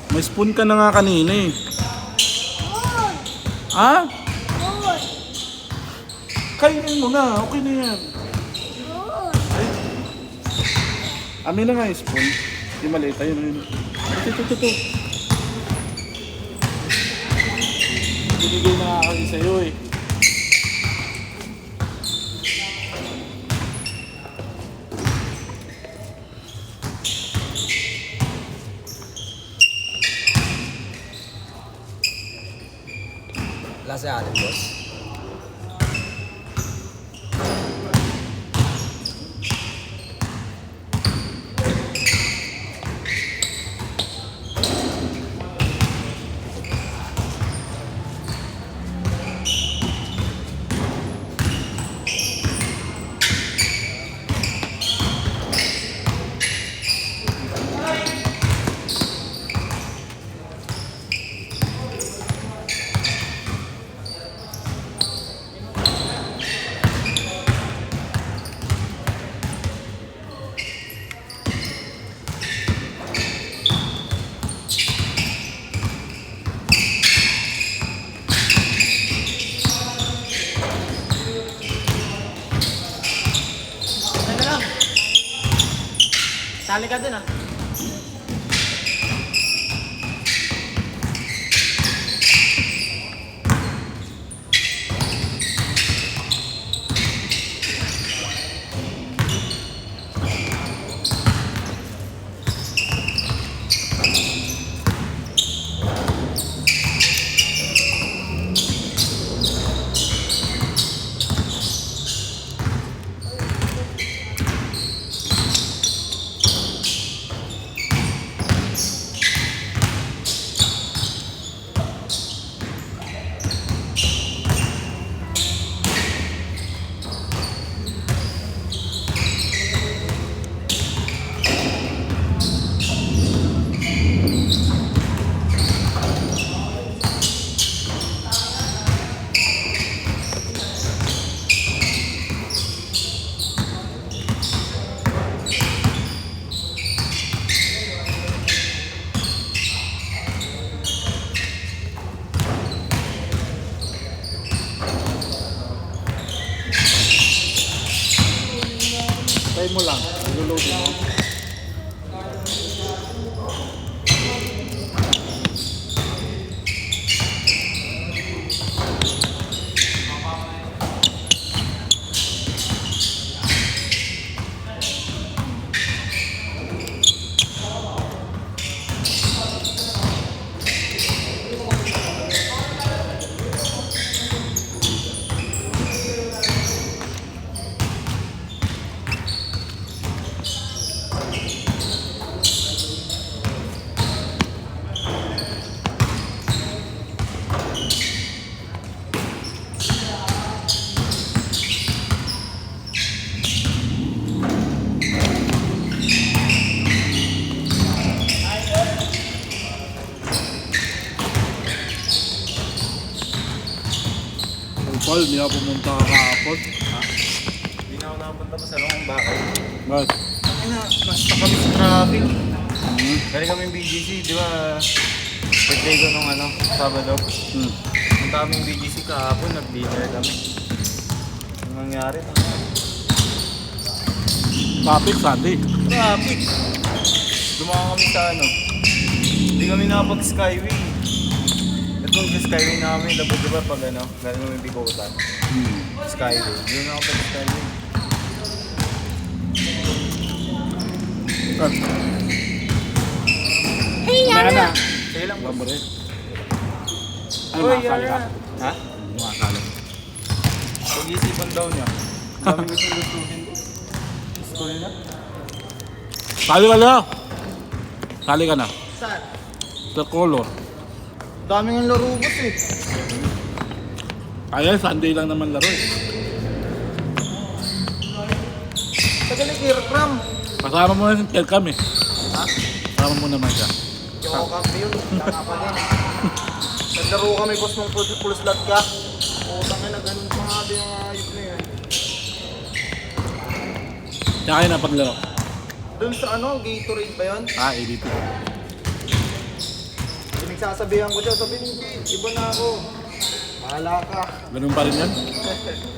May spoon ka na nga kanina eh. Ha? Kainin mo na. Okay na yan. Ay. Amin na nga yung spoon. Yung maliit. Ayun. Ito. Binigay na nga kasi sa'yo eh. Lasa alin, boss? Sali ka dun ah. Try mo lang. Iluluto mo. Paul, hindi ako pumunta kahapon. Hindi na ako nakapunta pa sa loob ng bakal. Bakit? Ay na, nasta kami sa traffic. Galing kami BGC, di ba? Birthday ko nung Sabado. Punta kaming BGC kahapon, nag-dinner kami. Anong nangyari? Traffic Sunday. Traffic! Dumaan kami sa hindi kami nakapag-skyway. At kung sa skyway na kami, dapat diba pag galing kami Bigotan. Skyway. Doon na ako pag-skyway. Hey, Yana! Sige lang, boss. Lambre. Ay, Uy, makasali ka? Yana! Ha? Makasali. Pag-iisipan daw niya. Sabi ko sa lutusin ko. Gusto nila? Sali ka na. Sali ka na. Saan? Sa color. Daming ang laro boss eh. Kaya Sunday lang naman laro eh. Tagal yung Kirkram. Kasama mo na yung Telcam eh. Ha? Kasama mo naman siya. Yung ako kampi yun. Tama pa din. Naglaro kami boss ng full slot ka. Utang na ganun pa nga din yung ayos na yun. Kaya kayo napaglaro. Doon sa Gatorade ba yun? Ah, ADP. pinagsasabihan ko siya, sabi hindi, iba na ako. Bahala ka. Ganun pa rin yan.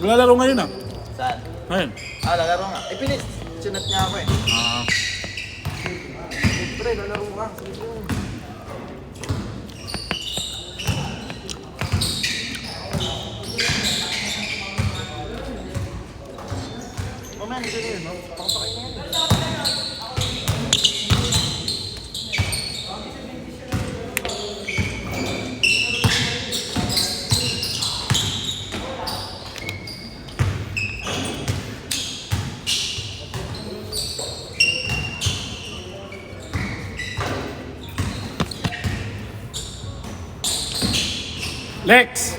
Maglalaro ngayon ah. Saan? Ngayon. Lalaro nga. Sinat niya ako eh. Ah. Pre, lalaro ka. Mamaya, hindi na yun, no? Pakapakain na yan. Lex!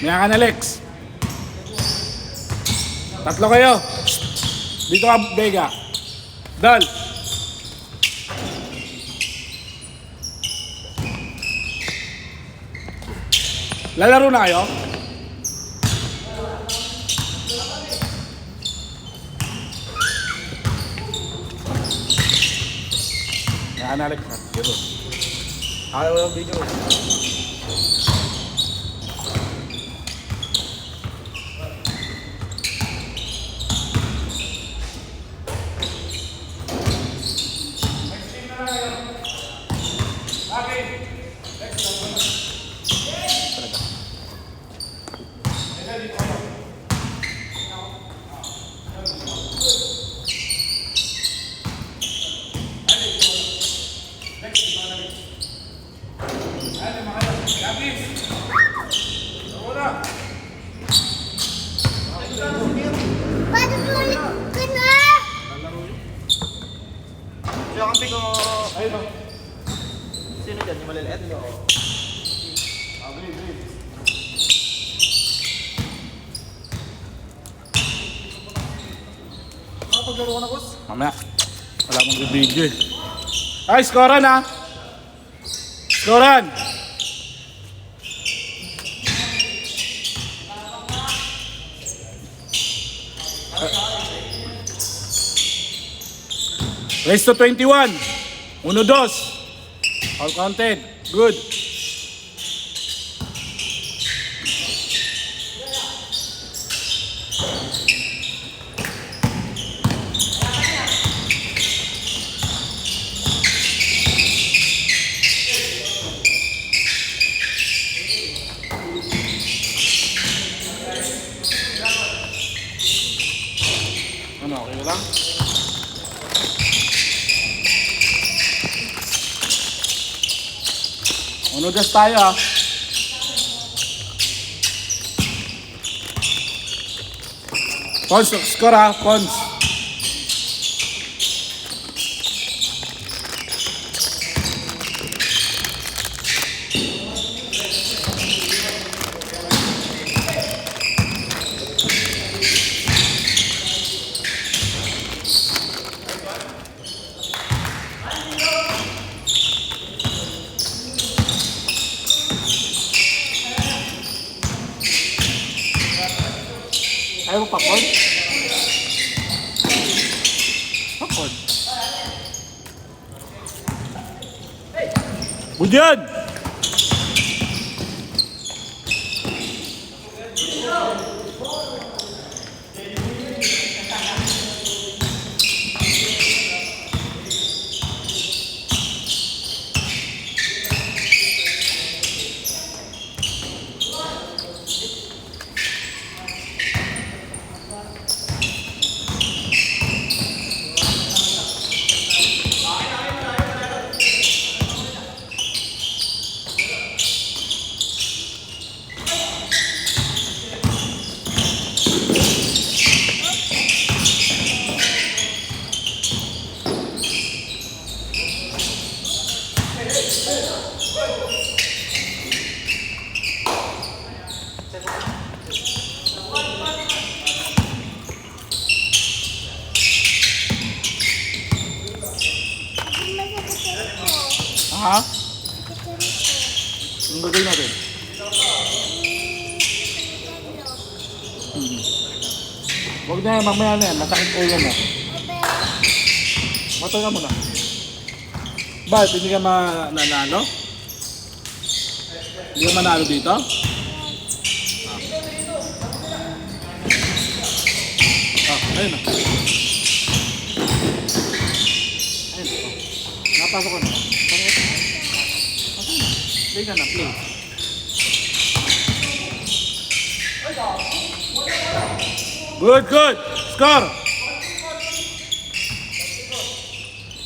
Maya ka na, Lex. Tatlo kayo. Dito ka, Vega. Dal. Lalaro na kayo? Maya ka na, Lex. Dito. Ayaw yung video. Siya kampi ko. Ayun o. Sino dyan? Yung maliliit? Paglaro ko na, boss. Mamaya. Wala mong video eh. Ay, scorean ah! Scorean! Race to 21. 1-2. All counted. Good. Ano, okay na lang? Unugas tayo ah. Pons, score ah, Pons. Ayaw mo popcorn? Popcorn. Budyan! Ha? Anong gagawin natin? Huwag na yan, mamaya na yan. Masakit ulo mo. Matay ka muna. Bakit? Hindi ka nanalo? Hindi ka manalo dito? Ayun na. Ayun. Napasok ka na. Play ka na, play. Good, good. Score.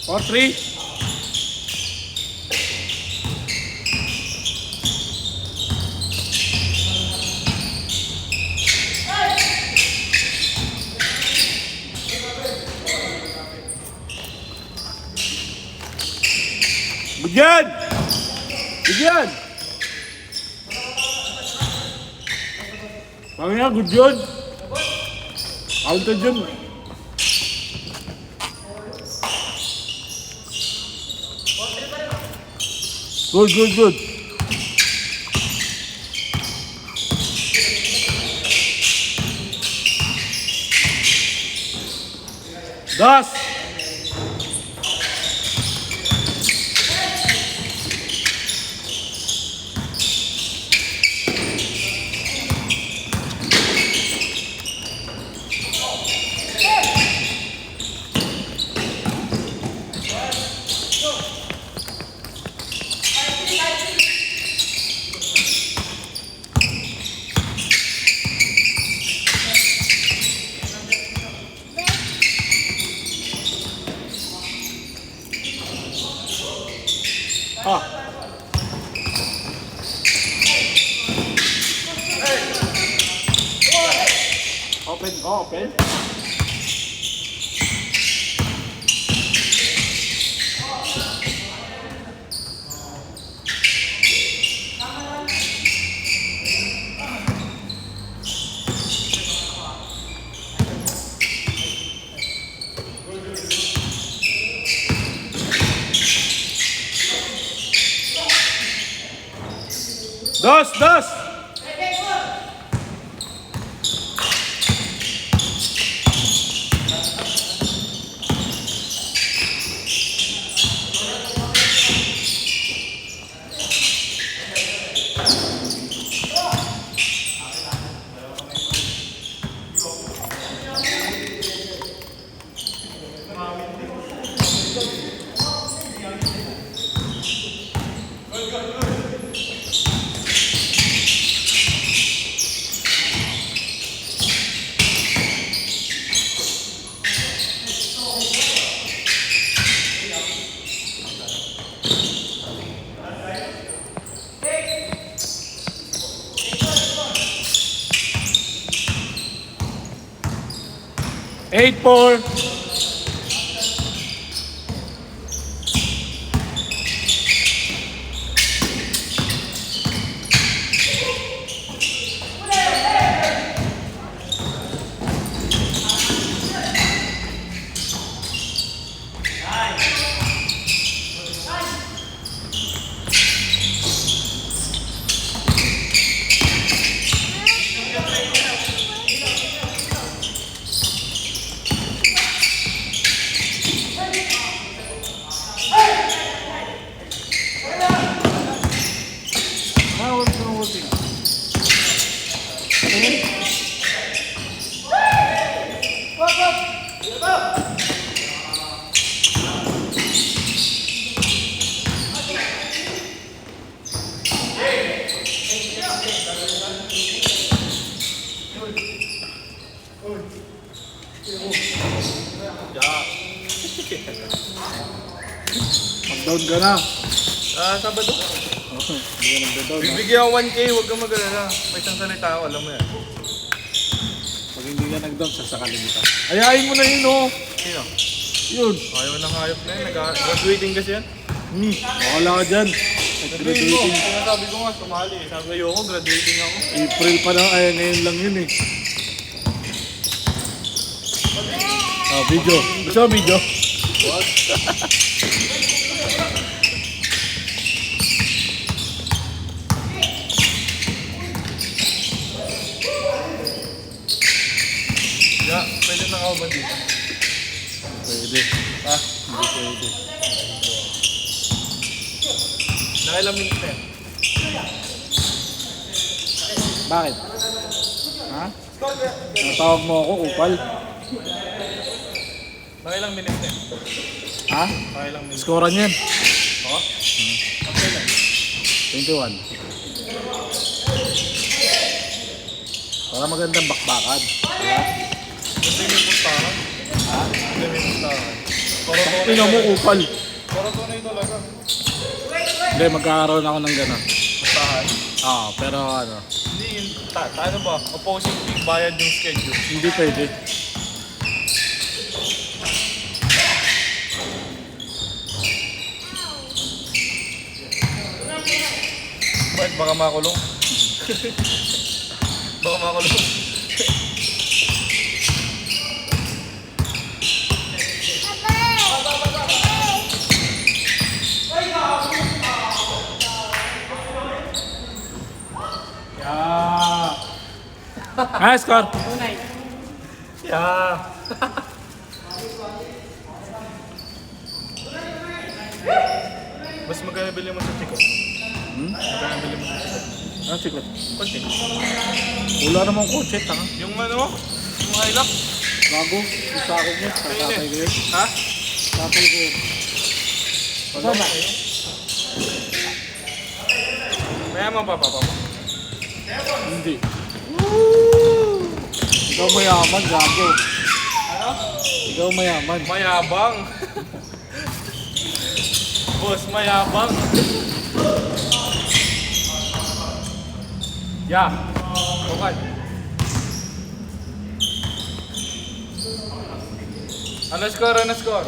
4-3. Bigyan! Bigyan! Pangina, good yun. Counted yun. Good, good, good. Das! Ah. Open, open. Dos, dos. Eight, 4. Down ka na. Sabado. Hindi ka nagda-down. Bibigyan ako 1K, huwag kang mag-alala. May isang salita ako, alam mo yan. Pag hindi ka nag-down, sasakalin kita. Ayayin mo na yun, oh. Sino? Yun. Ayaw ng hayop na yun. Graduating kasi yan. Wala ka dyan. Sabihin mo, sinasabi ko nga, sumali eh. Sabi ko, ayoko, graduating ako. April pa na, ay ngayon lang yun eh. Video. Gusto mo video? What? Yeah, pwede na ako ba dito? Pwede. Hindi pwede. Nakailang minutes na yan? Bakit? Ha? Natawag mo ako, upal. Nakailang minutes na yun? Ha? Nakailang minutes. Scorean yan. Oo? Okay lang. 21. Para magandang bakbakan. Diba? Gusto yung puntahan? Ha? Gusto yung puntahan? Para Tingnan mo, upal. Para tunay talaga. Hindi, magkakaroon ako ng gano'n. Puntahan? Pero ano, Hindi yun. Ano ba? Opposing team bayad yung schedule. hindi pwede. Bakit? Baka makulong? Baka makulong? Ah, score. Yeah. Mas magkano bili mo sa chicken? Magkano bili mo sa chicken? Ah, sikot. Konti. Wala namang kotse, tanga. Yung ano? Yung hilak? Bago, yung sako mo, tatay ko yun. Ha? Tatay ko yun. Wala na kayo. Mayaman pa papa mo? Hindi. Ikaw mayaman, gago. Ano? Ikaw mayaman. Mayabang. Boss, mayabang. Yeah. Bukan. Ano score? Ano score?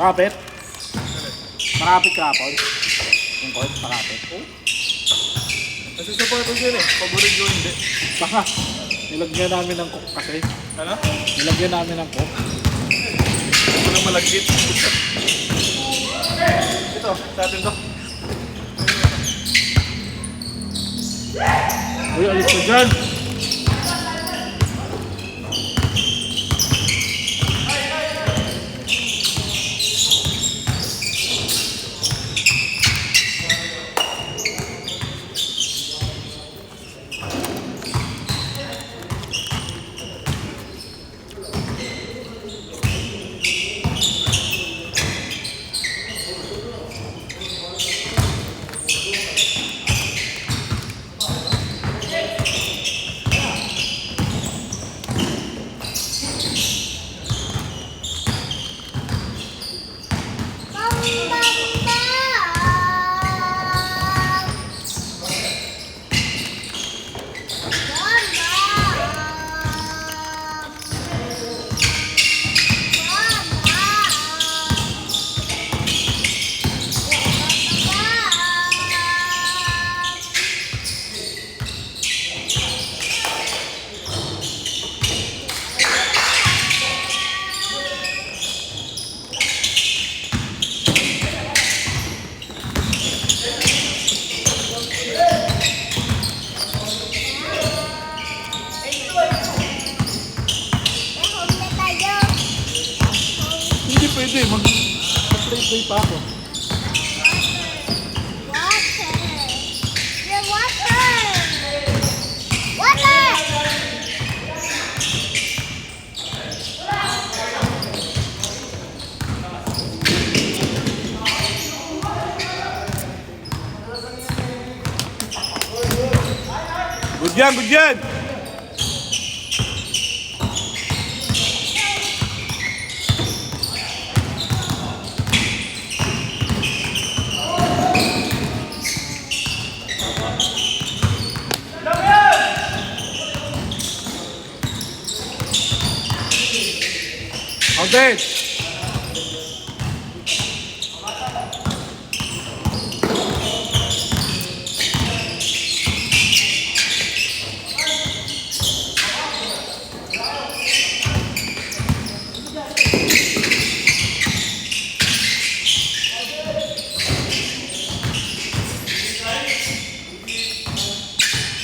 Makapit? Makapit kapon? Yung court, makapit. Kasi sapatos yun eh. Paborito ko hindi. Baka, nilagyan namin ng cook kasi. Ano? Nilagyan namin ng cook. Ito nang malagkit. Ito, sa atin to. Uy, alis ka dyan! Hindi pwede, mag-play pa ako. Water. The water. yan, good yan! Outlet!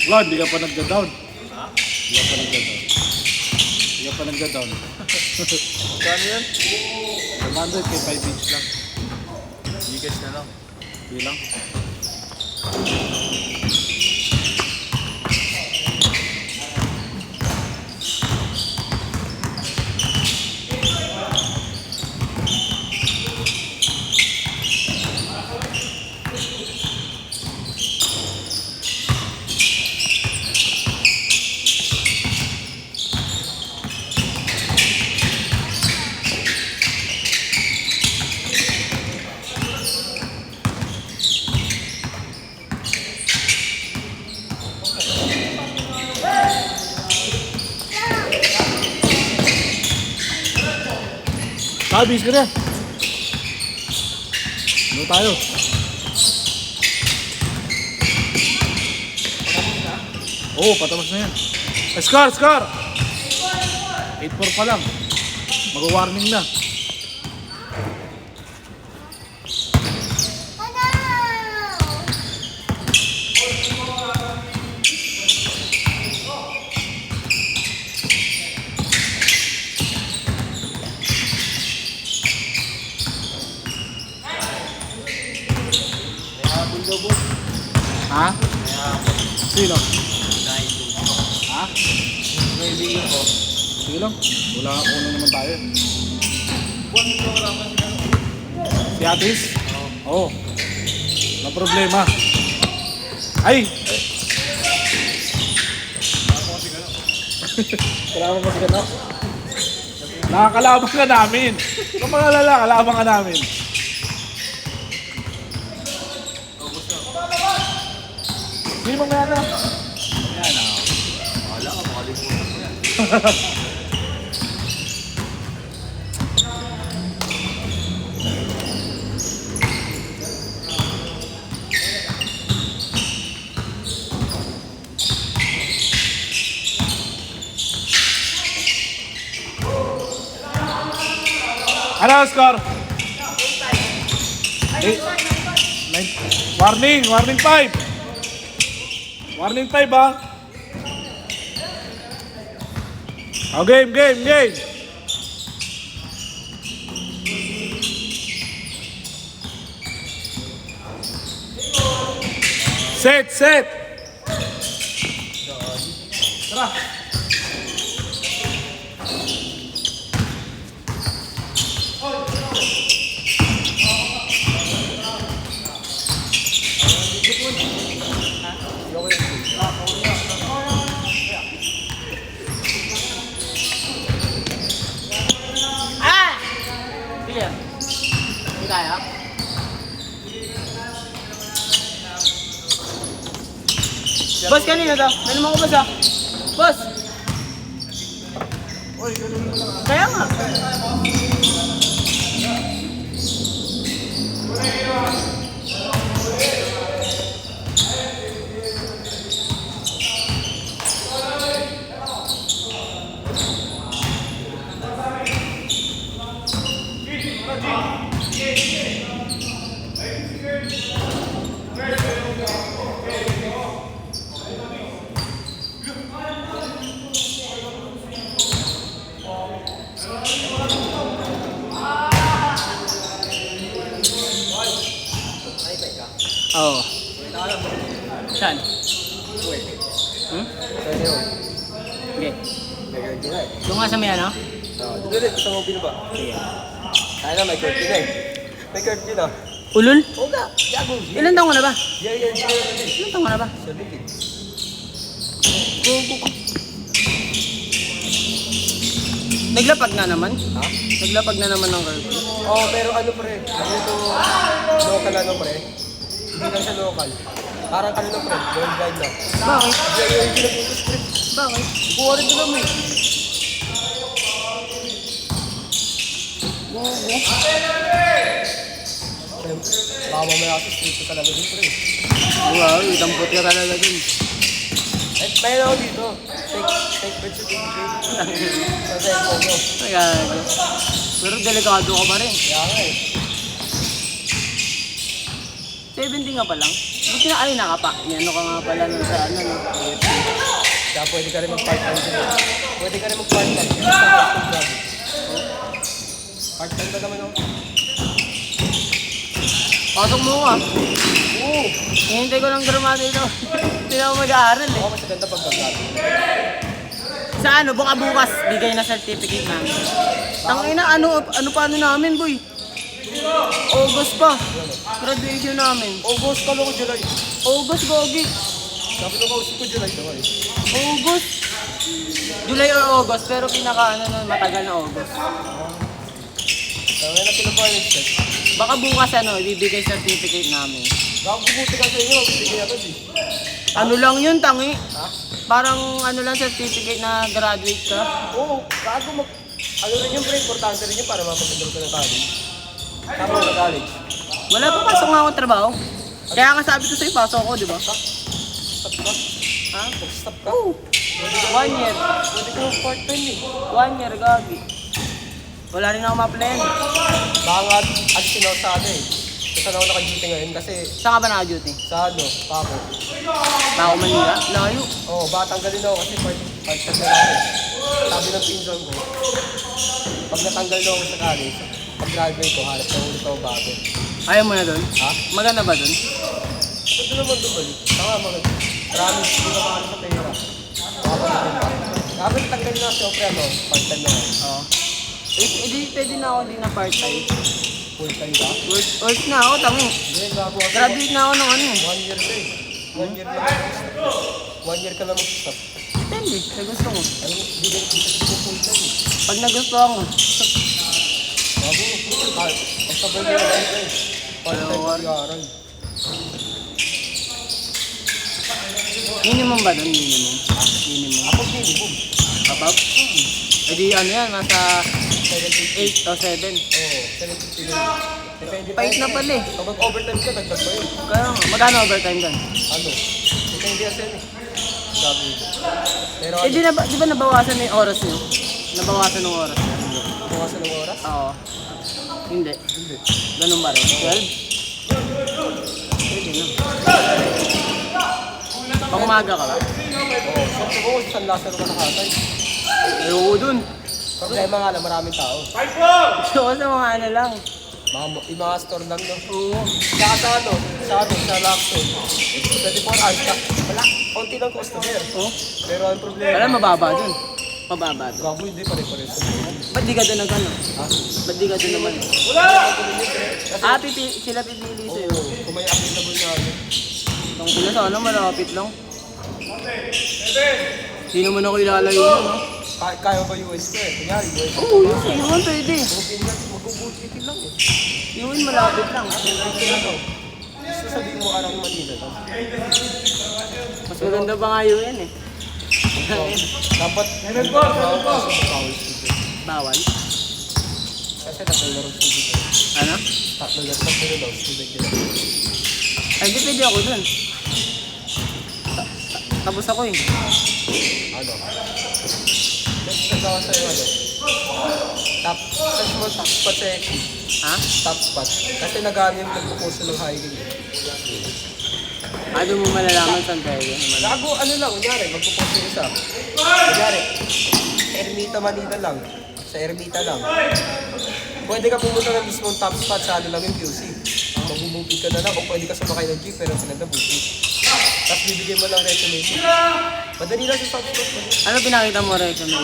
Wala, hindi ka pa nagda-down. Hindi ka pa nagda-down. Hindi ka pa nagda-down. Kano yan? 100 kay 5 inch lang. Gcash na lang. Hindi lang. Bis ka na. Ano tayo? Oo, patapos na yan. Scar! 8-4 pa lang. Mag-warning na. Ha? Sino? Ha? Kaibigan ko. Sige lang. Wala naman tayo. Si Atis? Oo. Wala problema. Ay! Kalaban mo si Gano? Nakakalaban ka namin. Kung mga lala, kalaban ka namin. Sino mga ano? Yan ah. Wala ka, makalimutan mo yan. Ano score? Warning 5. Warning 5 ha. Oh, game. Set. Tara. Boss, kanina daw. Ano mo ko boss ah? Boss! Kaya nga. Oo. Saan? Okay. Doon nga sa may ano? Dito, gusto mo binaba. Sige. Kaya na, may curtain na eh. May curtain na. Ulul? Oo nga, gago. Ilan taon ka na ba? Yan. Ilan taon ka na ba? 70. Go. Naglapag na naman. Ha? Naglapag na naman ng curfew. Oo, pero ano pre, ano ito local ano pre? Hindi lang siya local. Parang ano na pre, worldwide na. Bakit? Yung pinaputos pre. Bakit? Buha rin doon naman. Pre, baka mamaya kasi street ko talaga din pre. Wow, itampot ka talaga dun. Eh, mayroon ako dito. Take birth certificate. Sa cellphone ko. Nagago. Pero delikado ka pa rin. Kaya nga eh. 70 nga pa lang. Buti na alin nakapa. Ano ka nga pala nun sa ano, no? Kaya pwede ka rin mag-part-time din. Pwede ka rin mag-part-time. Basta high school job. Part-time ba naman ako? Pasok mo ka. Oo! Hihintay ko lang drama dito. Hindi na ako mag-aaral eh. Ako mas maganda pag mag-grabe. Sa ano, bukas bigay na certificate namin. Tangina, ano paano namin, boy? August pa. Graduation namin. August ka lang July. August, gogi. Sabi ko kausap ko July daw eh. August. July or August, pero pinaka ano nun, matagal na August. Kaya na pinapalit check. Baka bukas ano, ibibigay certificate namin. Nakabubuti ka sa inyo, magbibigay agad eh. Ano lang yun, tangi? Ha? Parang ano lang certificate na graduate ka. Oo, bago mag... Ano rin yung pre, importante rin yun para mapagandang ka ng college. Tama na college. Wala pa pasok nga akong trabaho. Kaya nga sabi ko sa'yo, pasok ako, di ba? Stop ka? Ha? Mag-stop ka? Oo. 1 year. Pwede ka mag-part-time eh. 1 year, gagi. Wala rin ako ma-plan. Baka nga alisin ako sa ano eh. Kasi ako naka-duty ngayon kasi Saan ka ba naka-duty? sa ano, Paco. Bako Manila? Layo. Oo, batanggalin ako kasi part-time na lang eh. Sabi ng pinsan ko, pag natanggal na ako sa college, pag-graduate ko, harap na ulit ako bago. Ayaw mo na dun? Ha? Maganda ba dun? Ito naman doon. Tama mga promise, hindi ka makano sa pera. Makapagdating pa. Kapag tanggal na siyempre ano, part-time na ako. Oo. Hindi, pwede na ako din na part-time. Full-time ka? Work na ako, tangi. Hindi, gago ako. Graduate na ako ng ano eh. 1 year na eh. 1 year lang mag-stop. 1 year ka lang mag-stop. Depende, sa gusto ko. Ano, hindi ko full-time eh. Pag nagustuhan ko. Bago, basta ba yung lang eh. Part-time mag-aaral. Minimum ba dun? Minimum. Minimum. Ako minimum. Above? Eh di ano yan, nasa 750. 8 o 7. Oo, 750 lang. Depende pa Pait yun. na pala eh. Pag mag-overtime ka, dagdag pa yun. Kaya nga, magkano overtime dun? Ano? Depende kasi yun eh. Sabi ko. Pero Eh di ba nabawasan na yung oras nyo? Nabawasan ng oras nyo? bukasan ng oras? Oo. Hindi. Hindi. Ganun ba rin? 12? Pwede na. Pang umaga ka ba? Oo, sabi ko, sa San Lazaro ka nakatay. Ayoko dun. Problema nga lang, maraming tao. Ayoko sa mga ano lang. Yung mga store lang, no? Oo. Saka sa Lacton. 24 hours ka. Wala, konti lang customer. Oh. Pero ang problema, Wala, mababa dun. Mababa dun. gago hindi pare-pares. Ba't di ka dun nag ano? Ha? Ba't di ka dun naman? Kasi, Ah, sila pipili sa'yo. oo, kung may available na ano. Itong pila sana malapit lang. Hindi naman ako ilalayo yun, no? Kaya ba US ko eh? Kunyari, US. Oo, yun. Yun, pwede. Mag-ubuti lang eh. Yun, malapit lang. Ano? Gusto sabihin mo arang Manila lang. Mas maganda pa nga yun eh. Dapat, Bawal. kasi tatlo student. Ano? Tatlo daw student yun. Ay, di pwede ako dun. Tapos ako eh. Ano? Next nagawa sa'yo ano? Search mo top spot sa XP. Ha? Top spot. Kasi nag-ano yung nagpupuso ng hiking. Ano mo malalaman saan pwede? Gago, ano lang, kunyari, magpupuso yung isa. Kunyari, Ermita Manila lang. Sa Ermita lang. Pwede ka pumunta ng mismong top spot sa ano lang yung QC. Magbubukid ka na lang o pwede ka sumakay ng jeep pero sila na bukid. Tapos bibigyan mo lang resume mo. Madali lang sa top spot mo. Ano pinakita mo resume?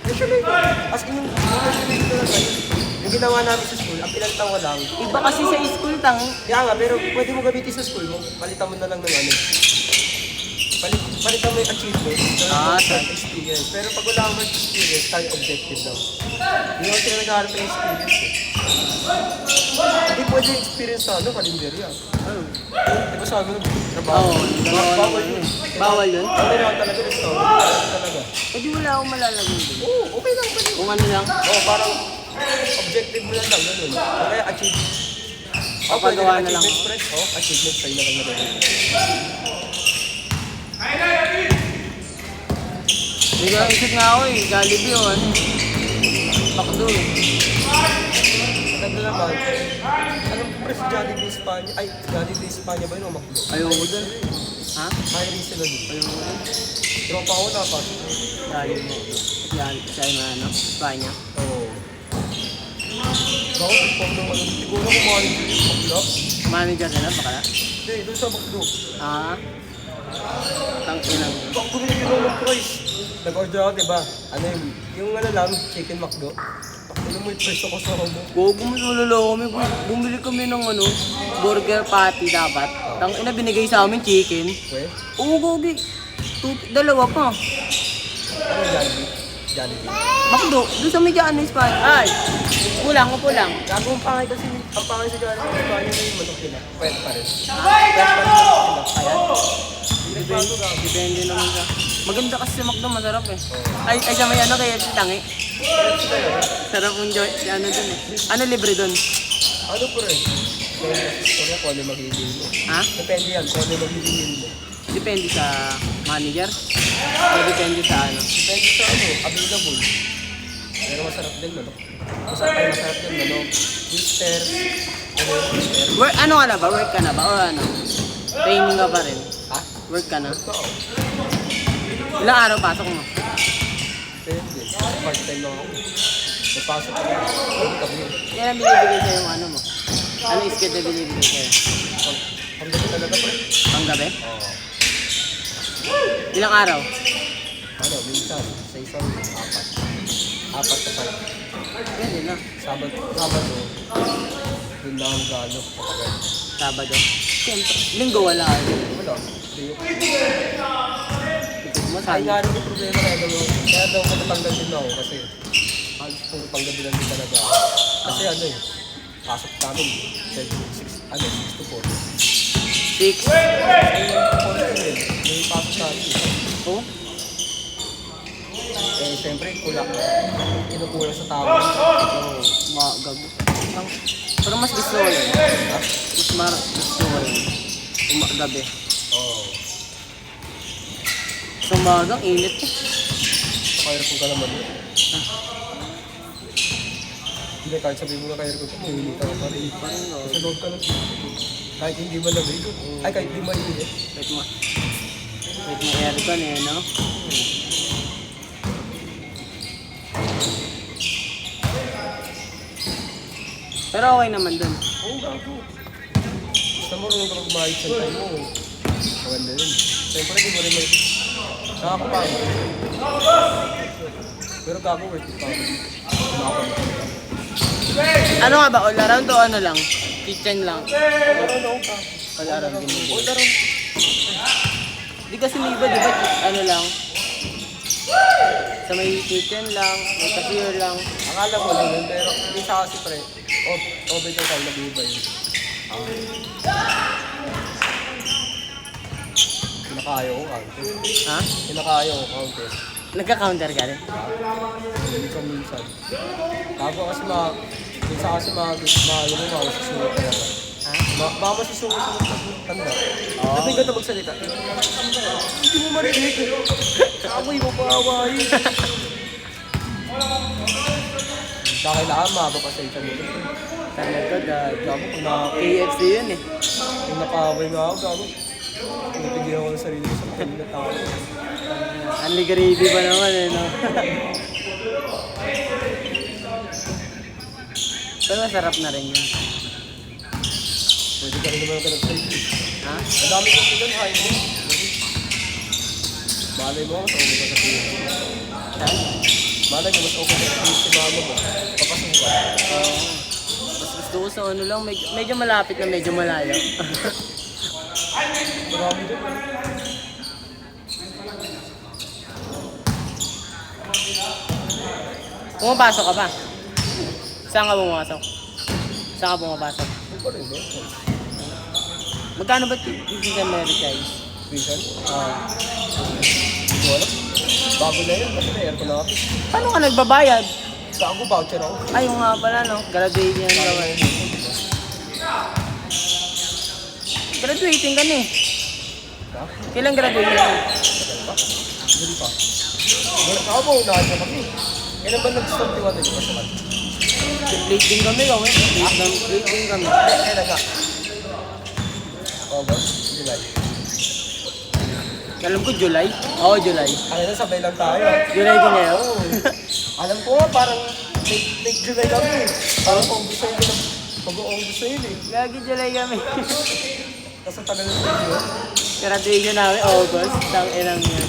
Resume ko. As in yung resume ko lang ngayon. Yung ginawa namin sa school, ang pinalitan ko lang. Iba kasi sa school tangi. Kaya nga, pero pwede mo gamitin sa school mo. Palitan mo na lang ng ano. palitan mo yung achievement, Saan? experience. Pero pag wala kang experience, tayo objective lang. Hindi ako sila naghahanap ng experience eh. Hindi pwede yung experience sa kalendarya. Di ba sabi ng trabaho? Oo, Bawal yun. Bawal yun? Hindi naman talaga yung story. Talaga. Eh di wala akong malalagay doon. Oo, okay lang pwede. Kung ano lang, Oo, parang objective mo lang lang, ganun. O kaya achieve. Papagawa na lang. Achievement, friend. Oo, achievement sa'yo na lang nalagay. hindi ko isip nga ako eh. Jollibee o ano. Pakdo eh. Maganda naman. Anong pre sa Jollibee Espanya? Ay, Jollibee Espanya ba yun o Macdo? Ayoko dun. Ha? May reason na dun. Ayoko dun. Tropa ko na pa. Jollibee. Yan, siya yung ano, Espanya. Oo. Bakit ipag naman ano? Siguro kung mga yung Macdo. Manager nila, baka na? Hindi, doon sa Macdo. Ah. Tang-inang. Bak, bumili ko ng price. Nag-order ako, diba? Ano yung ano lang, chicken Macdo. Ano mo yung preso ko sa homo? Gogo mo sulolo kami. Bumili kami ng ano, burger patty dapat. Tang-ina binigay sa amin chicken. Okay? Oo, gogi. Dalawa pa. Ano Jollibee? Jollibee. Makdo, doon sa medya ano Espanya. Ay! Kulang, upo lang. Gagawang pangay kasi, ang pangay sa Jollibee, Espanya na yung manok nila. Pwede pa rin. Pwede pa rin manok nila. Kaya, Depende naman siya. Maganda kasi sa McDo, masarap eh. Ay siya may ano kaya tangi. Sarap yung ano dun eh. Ano libre dun? ano po rin? Kaya kung ano magiging mo. Ha? Depende yan, kung ano magiging mo. Depende sa manager? O depende sa ano? Depende sa ano, available. Pero masarap din manok. Masarap din manok. Twister, twister. Work, ano ka na ba? Work ka na ba? O ano? Training ka pa rin? Ha? Work ka na? Ito. Ilang araw pasok mo? Depende. Part-time lang ako. May pasok ko. Pwede kami yun. Yan ang binibigay sa'yo yung ano mo? Ano yung schedule na binibigay sa'yo? Pagdating talaga pa rin. Panggabi? Oo. Ilang araw? Ano, minsan, sa isang apat. Apat na pala. Pwede na. Sabado, doon na ang gano. Kapag Sabado. Siyempre. Linggo wala ka. wala. Hindi. Ipig mo Ay saan? nga rin yung problema kaya daw matatanggal din ako kasi halos kung panggabilan din talaga ako. Kasi ano eh, pasok namin, 6 to 4. 6? May pasok namin. Oh? Eh, siyempre, kinukulang sa tao. Gago. Pero mas gusto ko yun. Mas gusto ko yun. Gabi. Oo. Sa umagang init eh. Naka-aircon ka naman. Hindi, kahit sabihin mo na ka-aircon ka, mahilig ka pa rin. Parang Sa loob ka ng kahit hindi malamig. Ay, kahit hindi mainit. Wait mo aircon eh, no? Pero okay naman dun. Oo, gago. Basta mo rin ka magbayad sa time mo. Maganda yun. Siyempre, di mo rin may... Nakakapagod. Pero gago, worth it pa. Ano nga ba? All around o ano lang? Kitchen lang? Ano ka? All around binibigay. All around. Di kasi may iba, di ba? Ano lang? Sa may kitchen lang, may cashier lang. Akala mo lang yun, pero hindi sa kasi pre. Overtime nag-iba yun. Kinakaayaw ko counter. Ha? Kinakaayaw ko counter. Nagka-counter ka rin? Minsan. Bago kasi minsan kasi yung mga masusunod talaga. Ha? Baka masusunod sa tanda. Sabi ka na magsalita. Hindi mo marinig. Amoy mo pa awayin. Sa kailangan mahaba pa sa isang mo. Talaga, dad. Gago, pag na... KFC yun eh. Kung nakaway nga ako, gago. Pinatigyan ako ng sarili ko sa pagkain na tao. Only gravy ba naman eh, no? Pero masarap na rin yun. Pwede ka rin naman ka nag-save. Ha? Madami kong sigan, high mo. Malay mo, mas okay ka sa PhD. Saan? Malay mo, mas okay ka sa PhD mama mo. Papasok ka. Oo. Mas gusto ko sa ano lang, medyo malapit na medyo malayo. Marami din. Pumapasok ka ba? Saan ka pumasok? Saan ka pumapasok? Ano pa rin, eh? Magkano ba titigil meron guys? Tuition? Wala. Bago na yun, kasi may aircon na ako. Paano ka nagbabayad? Gago voucher ako. Ay, yung nga pala, no? Graduation ka ba? Graduating ka na eh. Ha? Kailan graduation? Hindi pa. Ako mo, unahan niya kami. Kailan ba nag-start yung ano yung pasaman? Late din kami, gawin. Late din kami. Kailan nga? August? July? Alam ko, July. Oo, July. Ano na, sabay lang tayo. July din ngayon. Oo. Alam ko nga, parang late July kami eh. Parang August na yun. Mag-August na yun eh. Gagi, July kami. Tapos ang tagal na yun. Graduation namin, August. Tang-inang yun.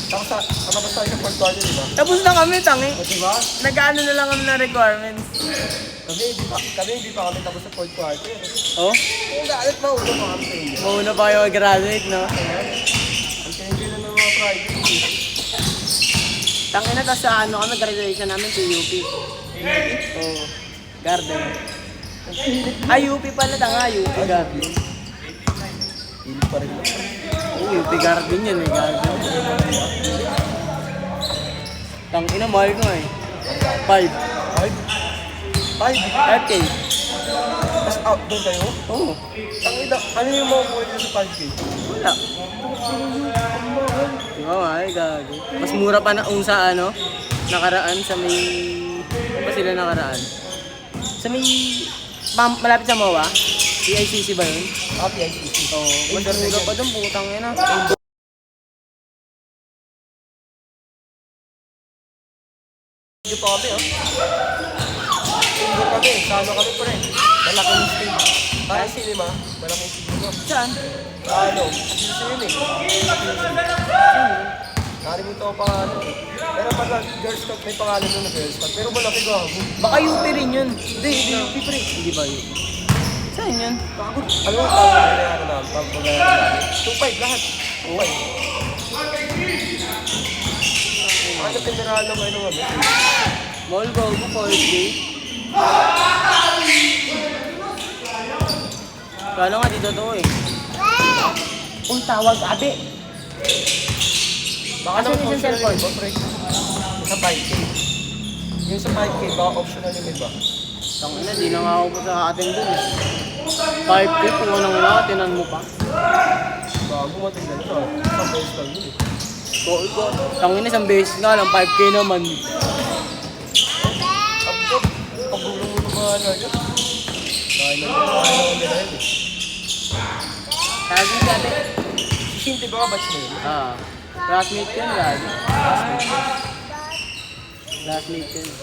Tapos nakabas tayo sa fourth quarter, di ba? Tapos na kami, tangi. O diba? Nag-ano na lang kami ng requirements. Kami hindi pa kami tapos sa fourth quarter. Oh? Kung galit pa, ulo pa kami sa inyo. Mauna pa kayo mag-graduate, no? Ang tinigil na ng mga Friday. Tangina, tapos sa ano kami, graduation namin sa UP. Oo. Garden. Ay, UP pala, tanga. UP Garden. Hindi pa rin lang. Oo, UP Garden yan, eh. Garden. Tangina, mahal ko eh. 5. 5K. Tapos outdoor kayo? Oo. Ano yung mga buhay nyo sa 5K? Wala. Oo, ay, gago. Mas mura pa na sa ano, nakaraan sa may... Ano ba sila nakaraan? Sa may... malapit sa MOA? PICC ba yun? PICC. Oo. Mas mura pa doon, putang ina. Hindi pa kami, Indoor kami, sa ano kami pa rin. Malaking stage. Parang cinema, malaking cinema. Saan? Ano? Kasi yun eh. Nakalimutan ko pa ano eh. Pero pala, Girl Scout, may pangalan doon na Girl Scout. Pero malaki gago. Baka UP rin yun. Hindi UP pa rin. Hindi ba yun? Saan yun? Gago. Alam mo, pag binayaran namin, pag binayaran namin. 2.5 lahat. 2.5. Ano pinirahan lang kayo naman eh. Mall go, 4K. Kala nga dito to eh. Uy, tawag, abi. Baka Asan naman yung optional cellphone? yung iba, pre. Sa 5K. Yung sa 5K, baka optional yung iba. Tangina, di na nga ako sa atin dun eh. 5K, kung anong nga, tinan mo pa. Bago matignan siya. Sa best lang yun eh. Tangina, isang beses nga lang, 5K naman. Pagulong mo ng mga ano yun. Kaya naman nila yun eh. Sabi sabi. Si Shinty ba ka batch mo yun? Classmate ko yun, lagi. Classmate ko yun.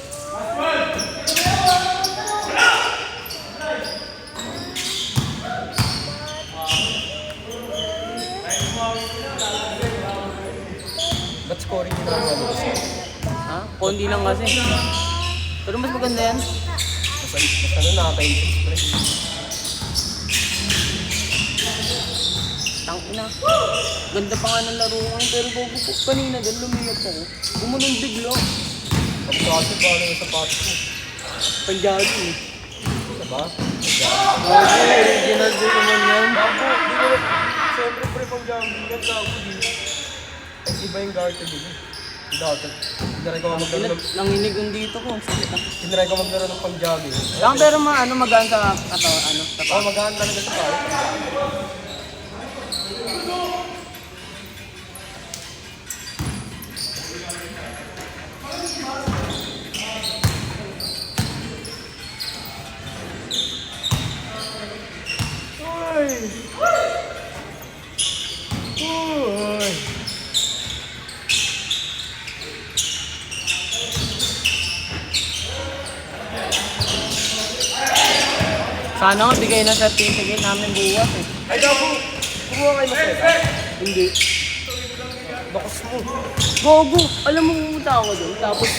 Ba't scoring yun ang ano? Ha? Konti lang kasi. Pero mas maganda yan. Mas ano, nakaka-interest pre. Tangina. Ganda pa nga ng laro ko ngayon, pero bago po kanina dyan lumiyap ako. Gumunong bigla. Pagkasi pa ano yung sapatos mo. Panjali eh. Diba? Original din naman yan. Bago, di ko siyempre pre pang jogging yan bago di. Ay iba yung garter din eh. Dati. Tinry ko maglaro ng... Nanginig yung dito ko. Sakit ah. Tinry ko maglaro ng pang jogging. Lang pero magaan sa ano, sa Oh, magaan talaga sa pare. Sana nga bigay na certificate namin bukas eh. Ay, gago! Kumuha kayo masaya. Hindi. Bakas mo. Gogo! Alam mo pumunta ako doon. Tapos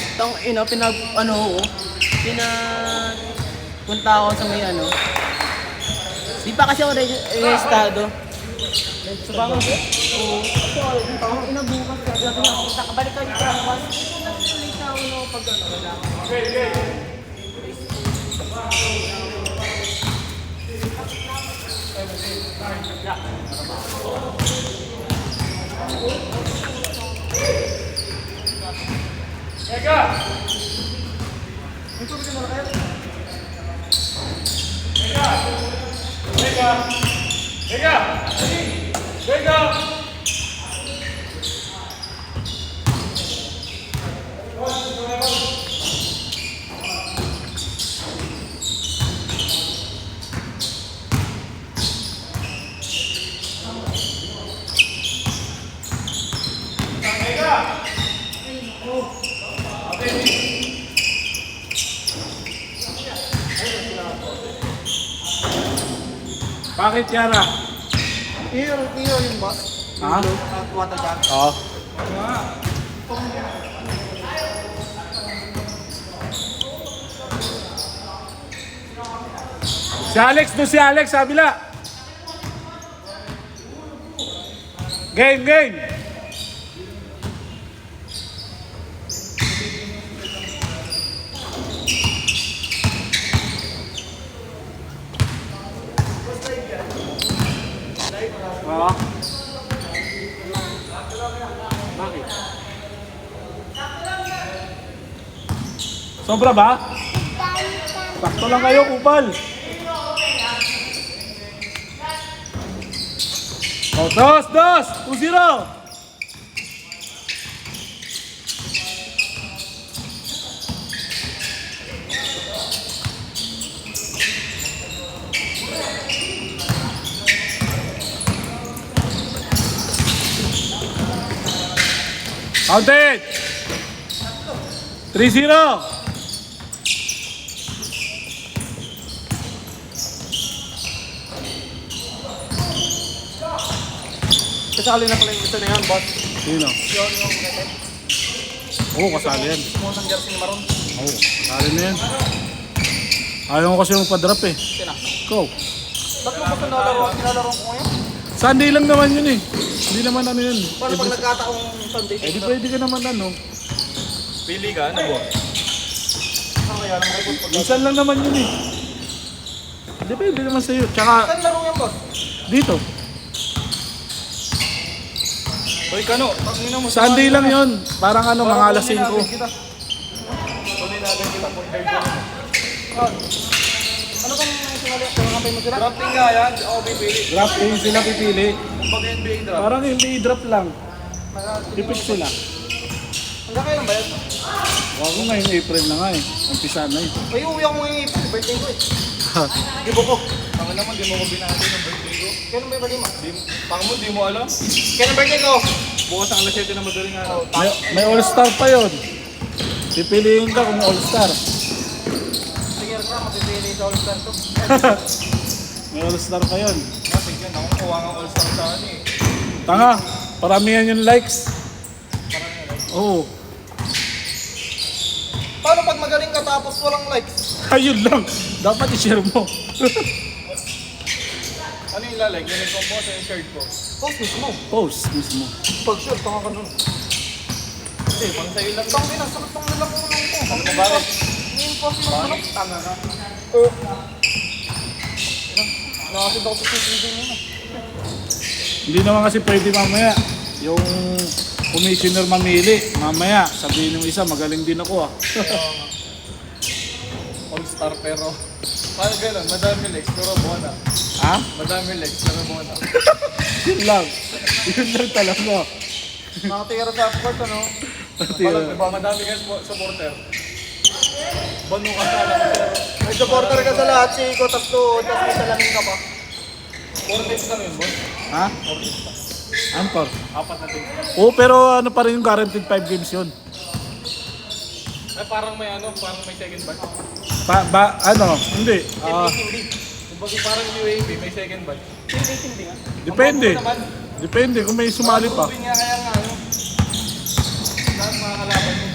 punta ako sa may ano. Di pa kasi ako registrado. Subangan ko? Oo. Ako, inabukas ka. Sabi nga, nakabalik ka dito. Late na ako pag ano, wala. Bakit Yara? Iyo yung boss. Ha? Water jug. Oo. Si Alex, doon si Alex, sabi la. Game, game. Oo. Bakit? Sobra ba? Sakto lang kayo, kupal. Oh, dos, 2-0. Counted. 3-0. Kasali na pala yung isa na yan, boss. Sino? Yun yung racket. Oo, kasali yan. Sumunod ng jersey ni Maroon. Oo, kasali na yan. Ayaw ko kasi magpa-drop eh. Sina? Go. Ba't mo ba nilalaro ko ngayon? Sunday lang naman yun eh. Hindi naman ano yun. Paano pag nagkataong Sunday? Eh di pwede ka naman ano. Pili ka, ano ba? Kaya lang report pag... Minsan lang naman yun eh. Depende naman sa'yo. Tsaka Saan laro yan, boss? dito. Hoy, Kano, pangina mo. Sunday lang yun. Parang ano, mga alas 5. Tuloy natin kita, point guard ko. Ano bang sinali? Kaya nga mo sila? Drafting nga yan, ako pipili. Drafting sila pipili. Kumbaga NBA draft. Parang hindi drop lang. Ipik sila. Hanggang kayo lang ba yan? Wag ko ngayong April na nga eh. Umpisa na eh. Ay, uwi ako ngayon April. Birthday ko eh. Ibo ko. Tama naman, di mo ko binati ng birthday ko. Kailan ba yung birthday mo? Pang mo, di mo alam. Kailan birthday ko? Bukas ang alas 7 na madaling araw. May all-star pa yun. Pipiliin ka kung all-star. Sige ka, mapipili sa All-Star to. May all-star pa yun. Tignan, ako kuha nga all-star sa ano eh. Tanga, paramihan yung likes. Oo. Paano pag magaling ka tapos walang likes? Ayun lang. Dapat i-share mo. Ano yung lalag? Yung nag-compose yung shirt ko. Post mismo. Post mismo. Pag sure, tanga ka nun. Hindi, pang sa'yo lang. Tang ina, sakit ng lalaki mo lang ito. Ano ba bakit? I-enforce mo lang. Tanga ka. Nakasin ako sa CCTV nyo. Hindi naman kasi pwede mamaya. Yung commissioner mamili. Mamaya, sabihin ng isa, magaling din ako ah. All-star pero... Paano gano'n? Madami legs pero buwan ah. Ha? Madami legs pero buwan ah. Yun lang. Yun lang talaga. Nakatira sa court, ano? Palang, diba, madami ka supporter. Bano ka sa alam pero... May supporter ka sa lahat, si Iko, tapos may salamin ka pa. 4 days lang yun, boss. Ha? 4 days pa. Ampar. 4 na days. Oo, pero ano pa rin yung guaranteed 5 games yun. Ay, parang may ano, parang may second batch. Hindi. Hindi. Kumbaga parang UAP, may second batch. Hindi nga. Depende. Ang bago naman. Depende kung may sumali pa. Proving nga kaya nga ano. Lahat mga kalaban mo.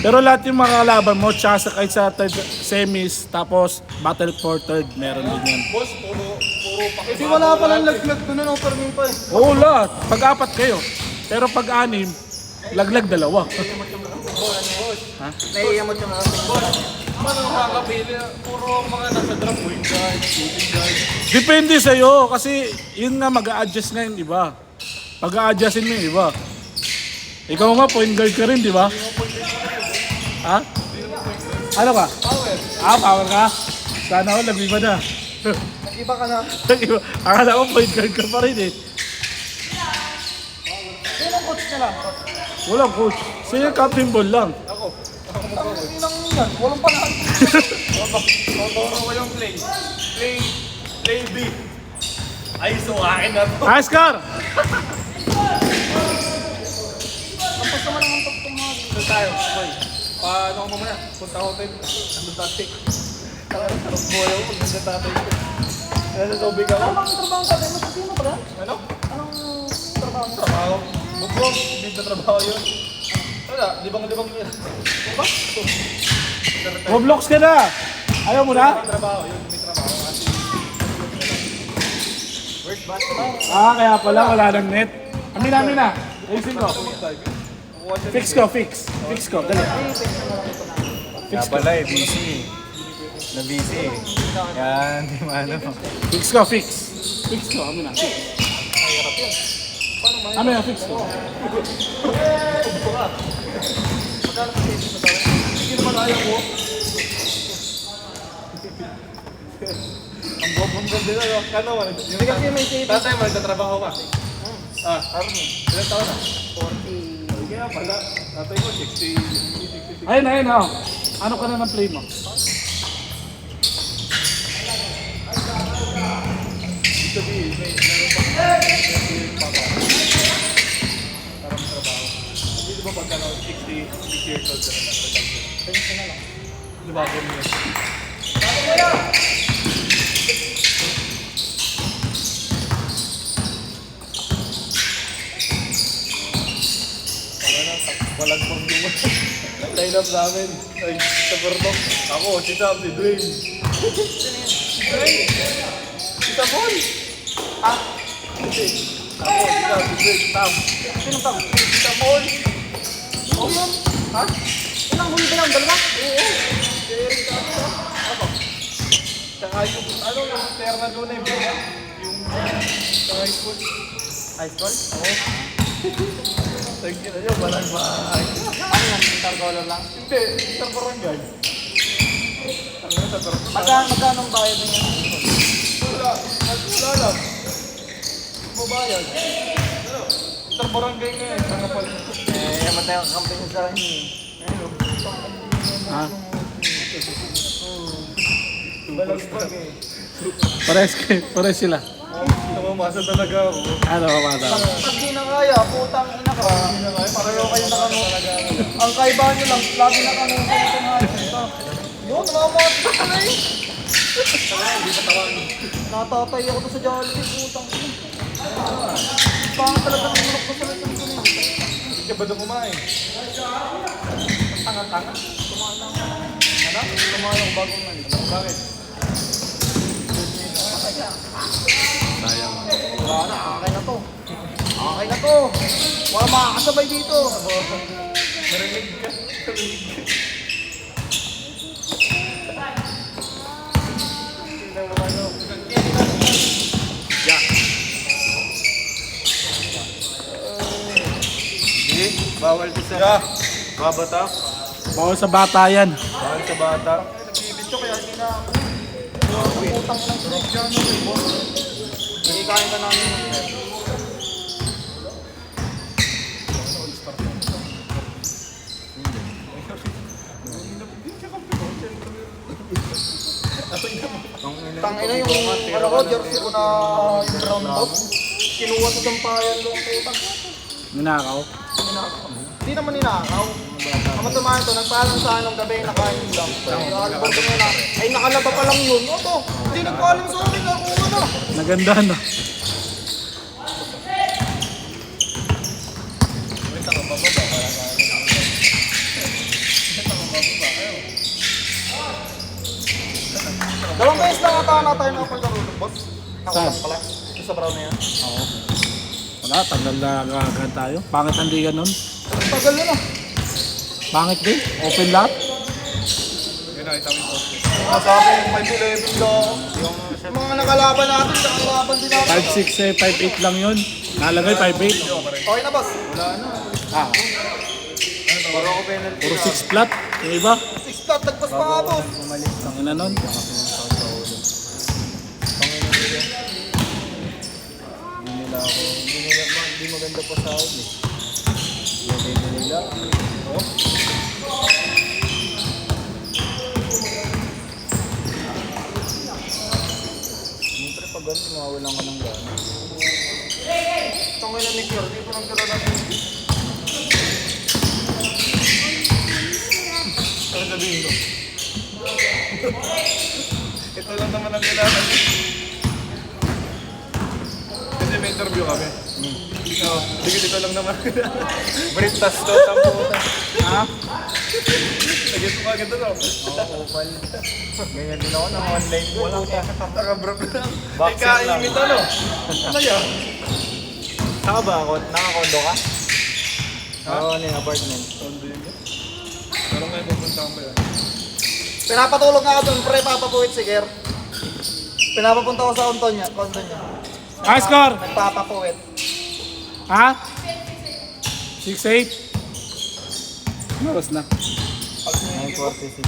Pero lahat yung mga kalaban mo, tsaka kahit sa third semis, tapos battle for third, meron din yan. Boss, puro Hindi wala palang laglag doon ano, permin pa eh. Oo, lahat. Pag-apat kayo. Pero pag-anim, laglag dalawa. Naiiyamot yung mga Ano makakapili? Puro mga nasa drop point guard, shooting guard. Depende sa'yo kasi yun nga mag-a-adjust nga yung iba. Pag-a-adjustin mo yung iba. Ikaw nga, point guard ka rin, di ba? Ha? Ano ka? Power. Power ka? Sana ako, nag-iba na. Iba ka na. Nag-iba. Akala ko point guard ka pa rin eh. Sino ang coach nila? Walang coach. Sa'yo captain ball lang. Ako. Ang inang yan. Walang panahon. Totoo ko yung play. Play B. Ay, so akin na to. Oscar! Tapos naman ang pagtumahal. Doon tayo, boy. Paano ako mamaya? Punta hotel. Ano dati? Sarap boy ako. Maganda tatay ko. Nasa tubig ako. Ano bang trabaho ka? Sino ba? Ano? Anong trabaho mo? Trabaho. Bugbog. Hindi na trabaho yun. Wala. Libang-libang yun. Diba? Roblox ka na! Ayaw mo na? May trabaho yun. May trabaho. Work basketball. Kaya pala wala ng net. Amin na. Ayusin ko. Fix ko. Fix ko. Dali. Kaya pala eh, busy. Na-busy eh. Yan, di maano. Fix ko. Fix ko. Amin na. Amin na, fix ko. Hindi naman ayaw ko. Ang ganda din ano. Kano man? Hindi kasi may safety. Tatay mo, nagtatrabaho ka. Army. Ilan taon na? 40. Kaya pala. Tatay ko, 60. Ayun. Ano ka na ng play mo? Sabihin, may meron pa. Parang trabaho. Hindi ba pagka 60 years old ka na pension na lang. Di ba ako niya? Walang pang duwa. Line up namin. Ay, sa Bordok. Ako, si Sam, si Dwayne. Si Tabon! Ah! Hindi. Ako, si Sam, si Dwayne, Tam. Sino Tam? Si Tabon! Oo yun. Ha? Ilang huli ba lang? Dalawa? Oo. Si Eric Castro. Ako. Tsaka yung, ano, yung terna doon eh. Yung, sa high school. High school? Oo. Tagin na yun, walang bahay. Ano yan? Intercolor lang? Hindi, isang barangay. Ang sa barangay. Magkano ang bayad niya? Wala lang. Mabayad. Isang barangay nga eh. Saan ka pala? Matay ang company sa rin eh. Ha? Balagbag eh. Pares sila. Namamasa talaga ako. Ano ba mata? Pag di na kaya, putang ina ka. Pareho kayo nakano. Ang kaibahan nyo lang, lagi nakano yung ito. Yun, namamasa ka na eh. Natatay ako to sa Jollibee, putang ina. Pang talaga ng mulok ko sa ito nito na yun. Hindi ka ba doon kumain? Tanga-tanga. Tumanang. Ano? Kumain ako bagong nalit. Bakit? Wala na, okay na to. Okay na to. Wala makakasabay dito. Narinig ka. Narinig ka. Tingnan mo ano. Yeah. Hindi, bawal ko sa... Yeah. Babata. Bawal sa bata yan. Bawal sa bata. Nag-ibig ko kaya hindi na... Putang ina ko. Hindi kain ka namin. Tangina yung ano ko, jersey ko na yung brown top. Kinuha sa sampayan doon putang. Ninakaw. Hindi naman ninakaw. Ang matumahan to, nagpaalam sa anong gabi, nakain lang. Nakalabas ko na ay nakalaba pa lang yun. O to, hindi nagpaalam sa amin ako ano. Naganda no. Dalawang beses lang ata na tayo nakapaglaro ng boss. Ako Saan? lang pala. Yung sa brown na yan. Oo. Wala, tagal na agad tayo. Pangit ang liga nun. Tagal na. Pangit din. Open lahat. Masabi yung 5-11 daw. Yung mga nakalaban natin, nakalaban din natin. 5'6", 5'8" lang yun. Nalagay 5'8". Okay na, boss. Ah, Puro ako penalty. puro 6 flat. Yung iba. 6 flat, nagpas pa nga, boss. Tangin na nun. Hindi maganda pa sa akin eh. Hindi nila. Siyempre pag ganun, mawawalan ka ng gana. Tangay na ni Kier, di pa nang tira natin. Ano sabihin ko? Ito lang naman ang kailangan. Kasi may interview kami. Oo, ito lang naman. Britas to, tamputan. Ha? Nagyan ko agad ito. Oo, opal. Ganyan din ako ng online ko. Walang naka-brap lang. May kaimit ano? Ano yan? Saka ba? Nakakondo ka? Oo, ano yung apartment? Kondo yun. Pero ngayon pupunta ko ba yan? Pinapatulog nga ako doon, pre, papapuwit si Kier. Pinapapunta ko sa kondo niya. Ah, score! Nagpapapuwit. Ha? 6'8". Oras na. 9:46.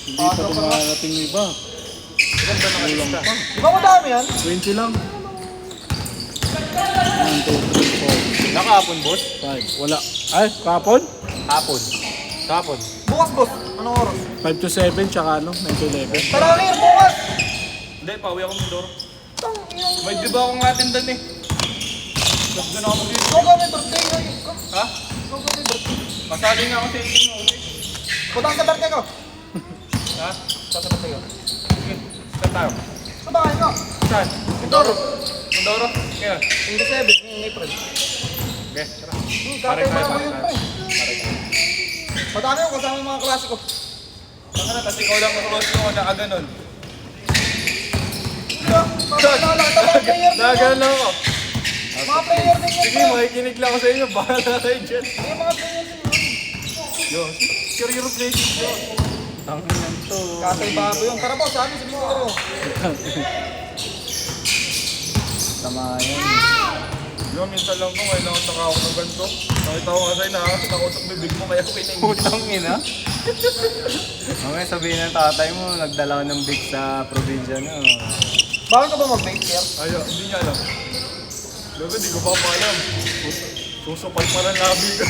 Hindi pa dumarating yung iba. Ganda ng alista. Di ba madami yan? 20 lang. 1, 2, 3, Nakahapon, boss? 4, 5. Wala. Ay, kapon? Hapon. Hapon. Bukas, boss. Anong oras? 5 to 7, tsaka ano, 9 to 11. Tara, Kier, bukas! Hindi, pauwi ako ng door. May di ba akong atindan eh? Tapos doon ako mag-iisip. Ikaw kami birthday, ay. Ha? Ikaw kami birthday. Masali nga ako sa inyo. Punta sa birthday ko. Ha? Sa birthday ko. Sige, saan tayo? Sa bahay ko. Saan? Mindoro. Mindoro? Kaya? 27, ngayong April. Okay, tara. Katay mo naman yun, pre. Madami ako kasama yung mga klase ko. Saan na, kasi ikaw lang mag-close ko na aganon. Nakakala ka mga player din yan. Naganon lang ako. Mga player din yan, Sige, pre. makikinig lang ako sa inyo. Bahala kayo dyan. May mga player din yan. Yo, career places yun. Ang yan to. Katay bago yun. Tara po, sabi sa Mindoro. Tama yan. Yo, minsan lang ko, ngayon ako nakawak ng ganito. Nakita ko kasi nakakausap bibig mo, kaya ko pinahingin. Putang ina. Okay, sabihin ng tatay mo, nagdala ko ng big sa probinsya na. Bakit ka ba mag-bake, Kier? Ayaw, hindi niya alam. Logo, di ko pa alam. Susupal pa ng labi ko.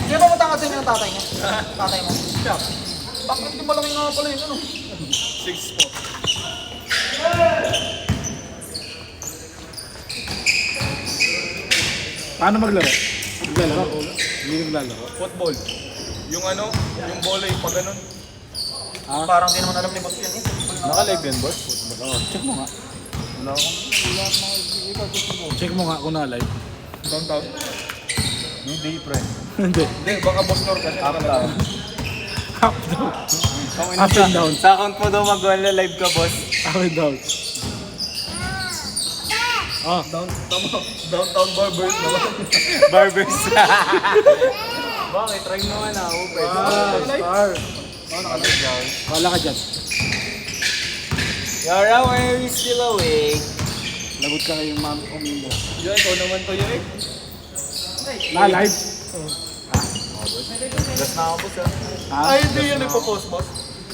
Sino ba matangad sa inyo ng tatay niya? Tatay mo? Siya. Bakit hindi malaki nga pala yun, ano? 6 po. Paano maglaro? Maglalaro? Hindi naglalaro. Football. Yung ano, yung bola yung pag ganun. Parang di naman alam ni Boss yan eh. Naka-live yan, boss? Check mo nga. Wala akong Check mo nga kung na-live. downtown. Hindi, pre. Hindi. Hindi, baka boss Nor kasi nakalaban. Up down. Up and down. Sa account mo daw mag-live ka, boss. Up and down. Oh, Downtown barbers naman. Barbers. Bakit? Try mo nga na. Open. star. Oh, naka-live ka. Wala ka dyan. Yara, why are you still awake? Lagot ka kayong mami ko mo. Yo, ikaw naman to yun eh. Na-live? Gas na ako, boss. Ha? Ay, hindi yun nagpo-post, boss.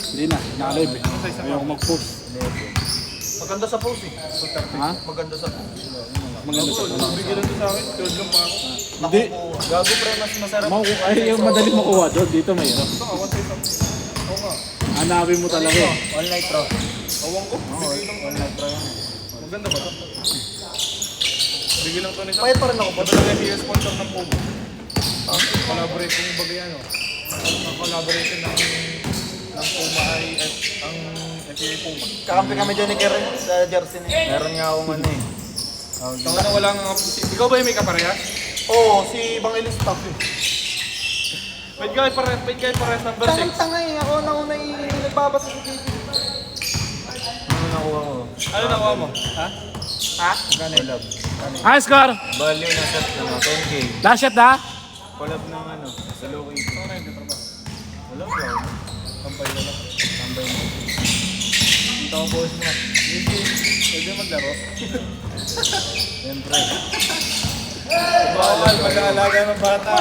Hindi na. Na-live eh. Ayaw ko mag-post. Maganda sa post eh. Ha? Maganda sa post. Maganda sa post. Bigyan lang to sa akin. Third lang pa ako. Hindi. Gago, pre, mas masarap. Ay, yung madali makuha doon. Dito may ito. Ito nga, 1 Oo nga. Hanapin mo talaga eh. All night pro. Awang ko. Bigay lang. All night pro yan. Maganda ba ito? Bigay lang to ni Sam. Payat pa rin ako, boss. Ito talaga yung sponsor ng Puma. Collaborate kong bagay ano. Ang collaboration ng Puma ay ang FA Puma. Kakampi kami dyan ni Kier eh, sa jersey niya. Meron nga akong ano eh. Tanga na wala nga. Ikaw ba yung may kaparehas? Oo, si Bangilis top eh. Pwede kayo parehas number 6. Tangang-tanga eh. Ako na una nagbabasa sa TV. nakuha ko. Ano nakuha mo? Ha? Ha? Collab. High score! Value na set na 10K. Last shot na. Collab ng ano, sa Loki. Ano na yung trabaho? Wala ba? Kampay na lang. Tambay mo. Ito ang boss mo. Hindi. Pwede maglaro. Siyempre. Bawal mag-aalaga ng bata.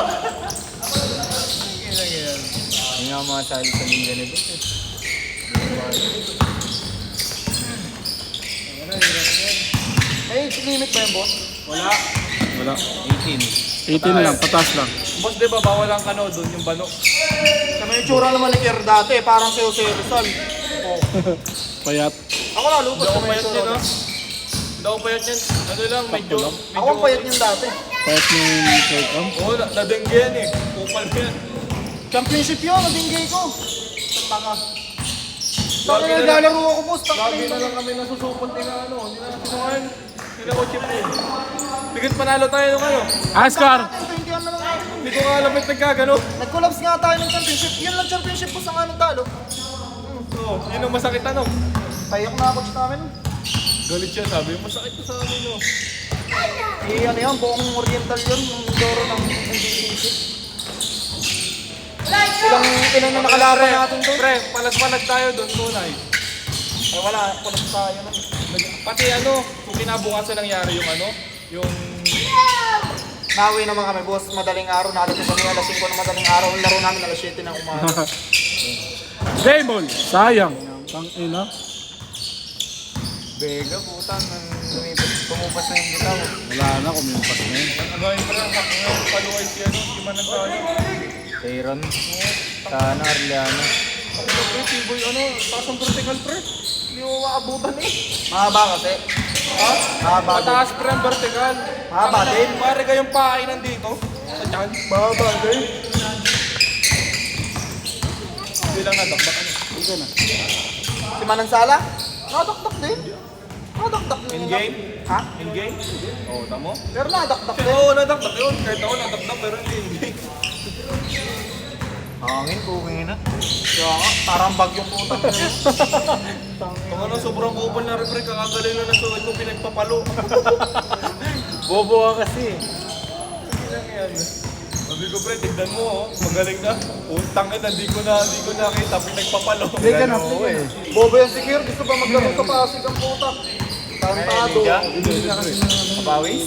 Hindi nga makasali sa liga ni Boss eh. May age limit ba yung boss? Wala. Wala. 18. 18 lang, patas lang. Boss, di ba bawal ang kano doon yung bano? Sa may itsura naman ni Kier dati, parang si Jose Rizal. Payat. Ako nalubos Hindi sa ako may payat itsura. niya, no? Hindi ako payat niyan. Ano lang, medyo... Ako ang payat niyan dati. Payat ni Kirkham. Oo, nadengge yan eh. Kupal ko yan. Championship yun, nabinggay ko. Tanga. Tanga Lagi na naglalaro ako, boss. Lagi na lang kami nasusupot ni ano. Hindi na natin kumain. Hindi na ko chip eh. Bigit panalo tayo nung ano. High score! 21 na lang ako. Hindi ko nga alam ba't nagkagano. Nag-collapse nga tayo ng championship. Yan lang championship ko sa nga talo. Oo, yun ang masakit ano. Tayak na coach namin. Galit siya, sabi. Masakit to sa amin no. Ano yan, buong oriental yun. Yung loro ng NBC. Ilang na nakalaban natin doon. Pre, palag-palag tayo doon tunay. Ay wala, collapse tayo na. Pati ano, kung kinabukasan nangyari yung ano, yung... Nawi naman kami, boss. Madaling araw. Nakalit kami alas 5 ng madaling araw. Ang laro namin alas 7 ng umaga. Game ball. Sayang. Tang ina. Bega, putang. Tumupas na yung bitaw. Wala na, kumimpas na yun. Ang gawin pa lang, paluway siya, no? Hindi man nagtayo. Aaron. Sa ano, Arliano. Ako na pre, T-boy, ano, taas ang vertical pre. Hindi mo maabutan eh. Mahaba kasi. Ha? Mahaba din. Mataas pre ang vertical. Mahaba din. Pare kayong pahay nandito. Sa tiyan. Mahaba din. Hindi lang nadakdak ano. Ito na. Si Manansala? Nadakdak din. Nadakdak din. In-game? Ha? In-game? Oo, tamo. Pero nadakdak din. Oo, nadakdak yun. Kahit ako nadakdak pero hindi in-game. Hangin, kuking na. Kaya nga, parang bagyong putang. Kung ano, sobrang kupal na refre, kakagaling na nasuot ko pinagpapalo. Bobo ka kasi. Hindi lang yan. Sabi ko pre, tignan mo oh. Magaling na. Utang na, hindi ko nakita, pinagpapalo. Hindi ka na. Bobo yan si Kier. Gusto ba maglaro sa Pasig ang puta? Tantado. Hindi ka? Papawis?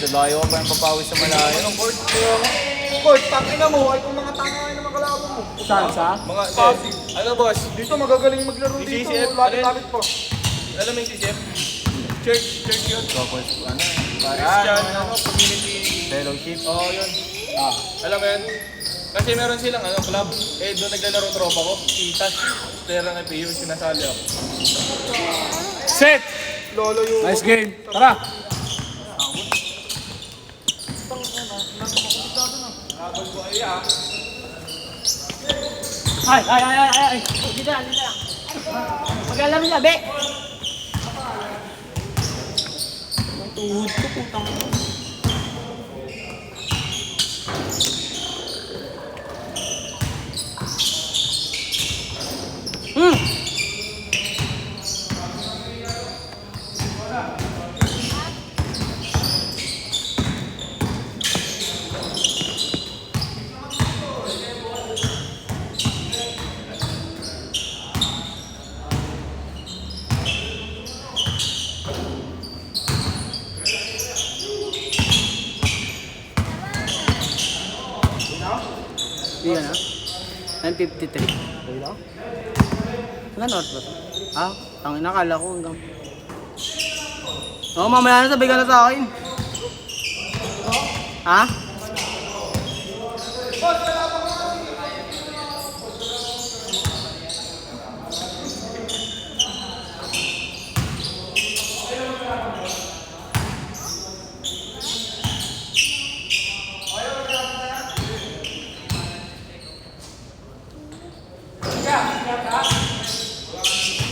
Dalayo ka pa yung papawis sa malayo. Anong court? Coach, tangina mo. Ay kung mga tanga ay na makalaban mo. Saan sa? Mga, ano boss? Dito magagaling maglaro dito. CCF, Lapit-lapit po. Alam mo yung CCF? Church yun. Tapos, ano? Christian, ano, community. Fellowship. Oo, yun. Alam mo yan? Kasi meron silang ano, club. Eh, doon naglalaro tropa ko. Itas. Player ng FPU, sinasali ako. Set! Lolo yung... Nice game. Tara! Ay. Dito lang. Mag-alam niya, be. Ang tuhod ko, putang. Hindi na. 9:53. Wala north ba to? Ah, tangin nakala ko hanggang. Oo, mamaya na sabi ka na sa akin. Ha?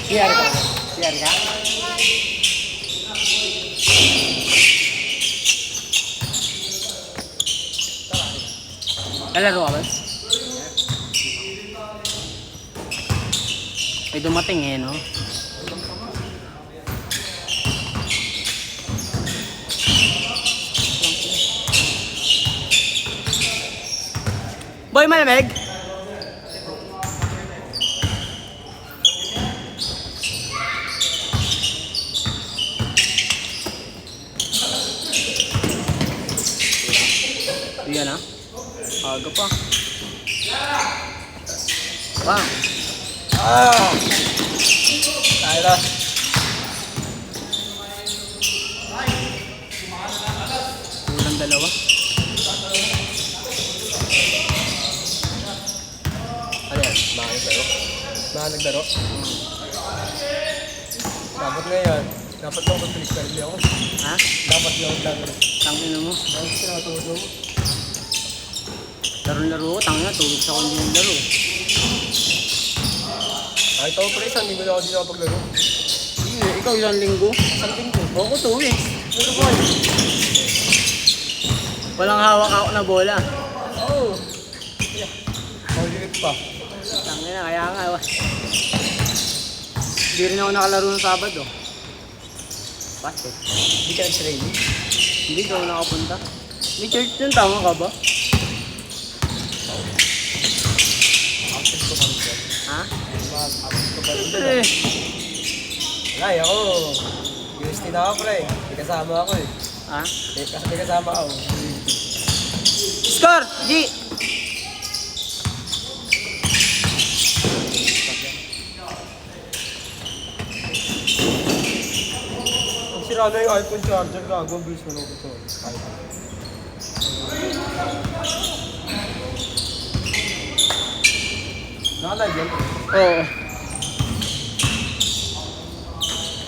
Siar ka? Siar ka? Lalaro ka ba? May dumating eh, no? Boy, malamig? Yan ah. Aga pa. Bang. Tayo na. Kulang dalawa. Ano yan? Mga naglaro? Dapat ngayon. Dapat lang mag-click ka rin ako. Ha? Dapat lang. Tangin mo. Bakit sinatulog mo? Laro-laro ko. Tangin na. Tulog sa kundi yung laro. Ay, ito pre, isang linggo na ako dito nakapaglaro. Hindi, ikaw ilang linggo. Isang linggo. Ako 2 weeks. Walang hawak ako na bola. Oo. Paulit pa. Tangin na, kaya nga. Hindi rin ako nakalaro ng Sabado. Bakit? Hindi ka nag-training. Hindi ka ako nakapunta. May church yun, tama ka ba? Absent ko pa rin dyan. Ha? Absent ko pa rin dyan. Eh, Ay, ako. UST na ako pre. May kasama ako eh. ha? May kasama ako. Score! G! Pag sira na yung iPhone charger, gago, bilis mo lang ito. Nakalive yan. Oo.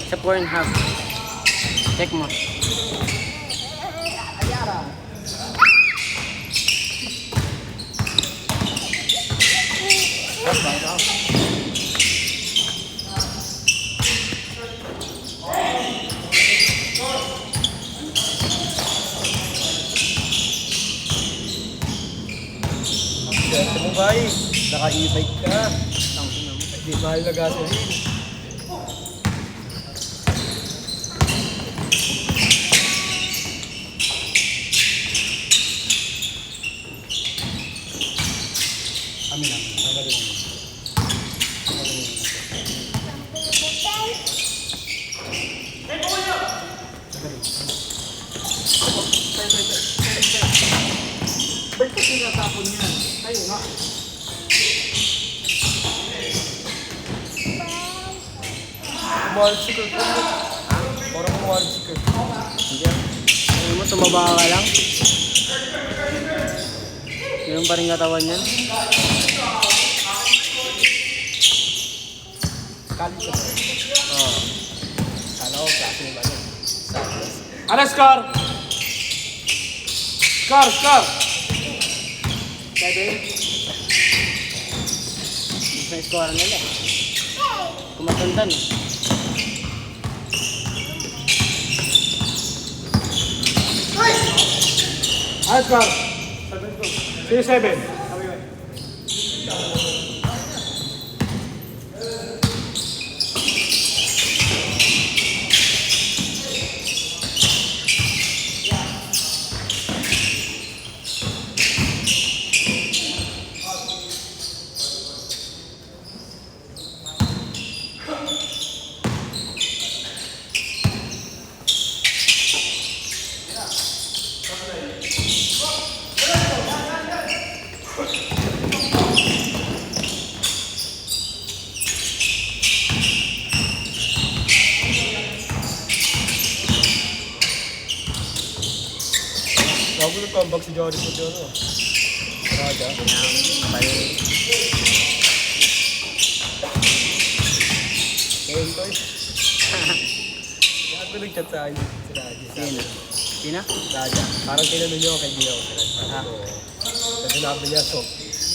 Sa Pornhub. Check mo. Swerte mo ba eh. Naka-e-bike ka. Hindi mahal na gasoline. Amin lang. Nagaling mo. Ba't ka tinatapon yan? Tayo nga. Kumawalsiker ko. Parang kumawalsiker. Hindi. Ano mo, tumaba ka lang. Ganun pa rin katawan yan. Kalit ka. Oo. Kala ko klase mo ba yun? Sadness. Ano, score? Score! Gusto na score nila eh. Kumatundan eh. Ano, score? 3-7. Bago nag-comeback si Jory po dyan. Raja. Balik. Ngayon ko eh. Kaya ako nag-chat sa akin si Raja. Sino? Sino? Raja. Parang tinanong niyo ako kay Dio. Kasi sinabi niya, so,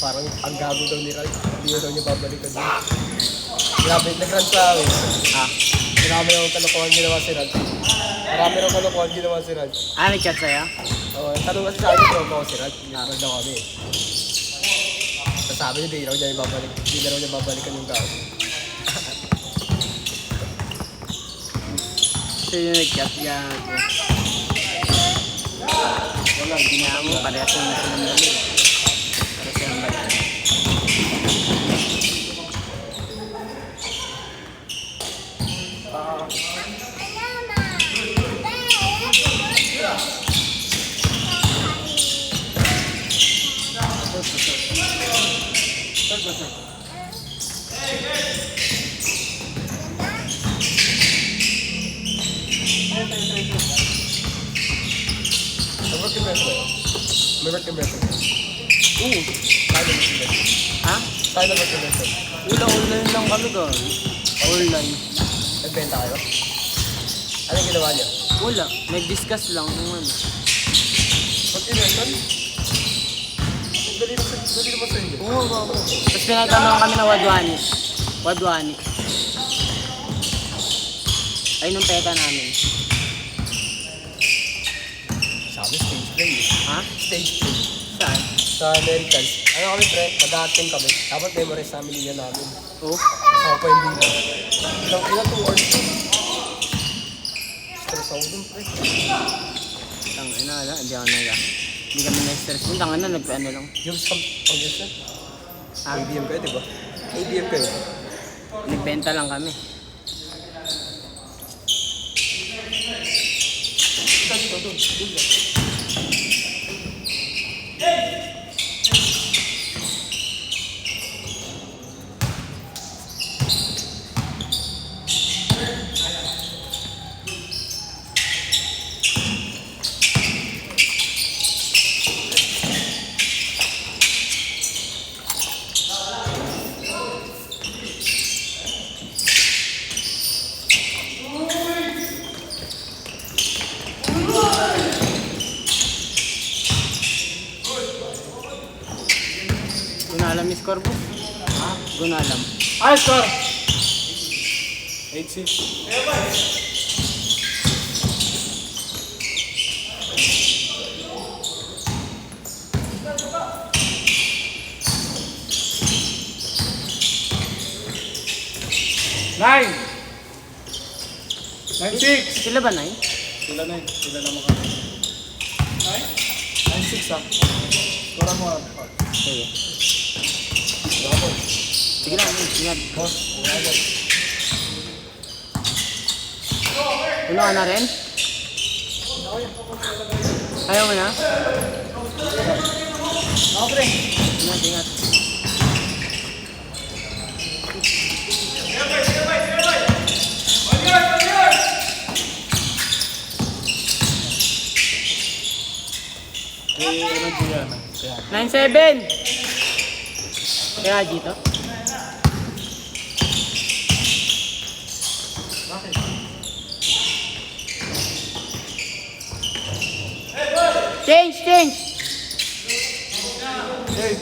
parang ang gago daw ni Raja. Hindi daw niya babalik ka dito. Sinabi, nag-rant sa akin. Marami akong kalokohan ginawa si Raj. Marami akong kalokohan ginawa si Raj. Ah, nag-chat sa'yo? Tanong kasi sa akin, tropa ko si Raj. Nag daw kami. Tapos sabi niya, di raw niya ibabalik. Di na raw niya babalikan yung gago. Sino nag-chat yan? Wala, ginaya mo. Parehas yung nasa ng dali. Para sa ng balik. May work yung better. Oo. Tayo na yung better. Ha? Tayo na work yung better. Online lang kami ga. Online. Nagbenta kayo? Anong ginawa niyo? Wala. Nag-discuss lang yung ano. Mag-inventan? Dali naman sa inyo. Oo, oo. Tapos pinagtanong kami na Wadwani. Wadwani. Ay, nung peka namin. Sabi, stage play. Ha? Stage play. Saan? Sa Americans. Ano kami, pre? Mag-a-attend kami. Dapat memorize namin linya namin. Oo. Kasama pa yung linya. Ilang 2 hours. Stress ako dun, pre. Tangina, wala. Hindi ako naga. Hindi kami na-stress. Yung tangina, nag-ano lang. Yung sa ang yun siya. Ah, ABM kayo, di ba? ABM kayo. nagbenta lang kami. Dito, doon. Doon lang. Gunalam yung score, boss. Ha? Gunalam. Ay, score! 8-6. Nine! 9-6! Sila ba, Nay? Sila na yun. Sila na maka. 9-6 ah. Skora mo ah. Sige. Sige lang, ingat. Uno ka na rin? Ayaw mo na? Ako pre. Ingat, ingat. Eh, ano din yan? Kaya. 9-7! Kaya dito? Change! Change!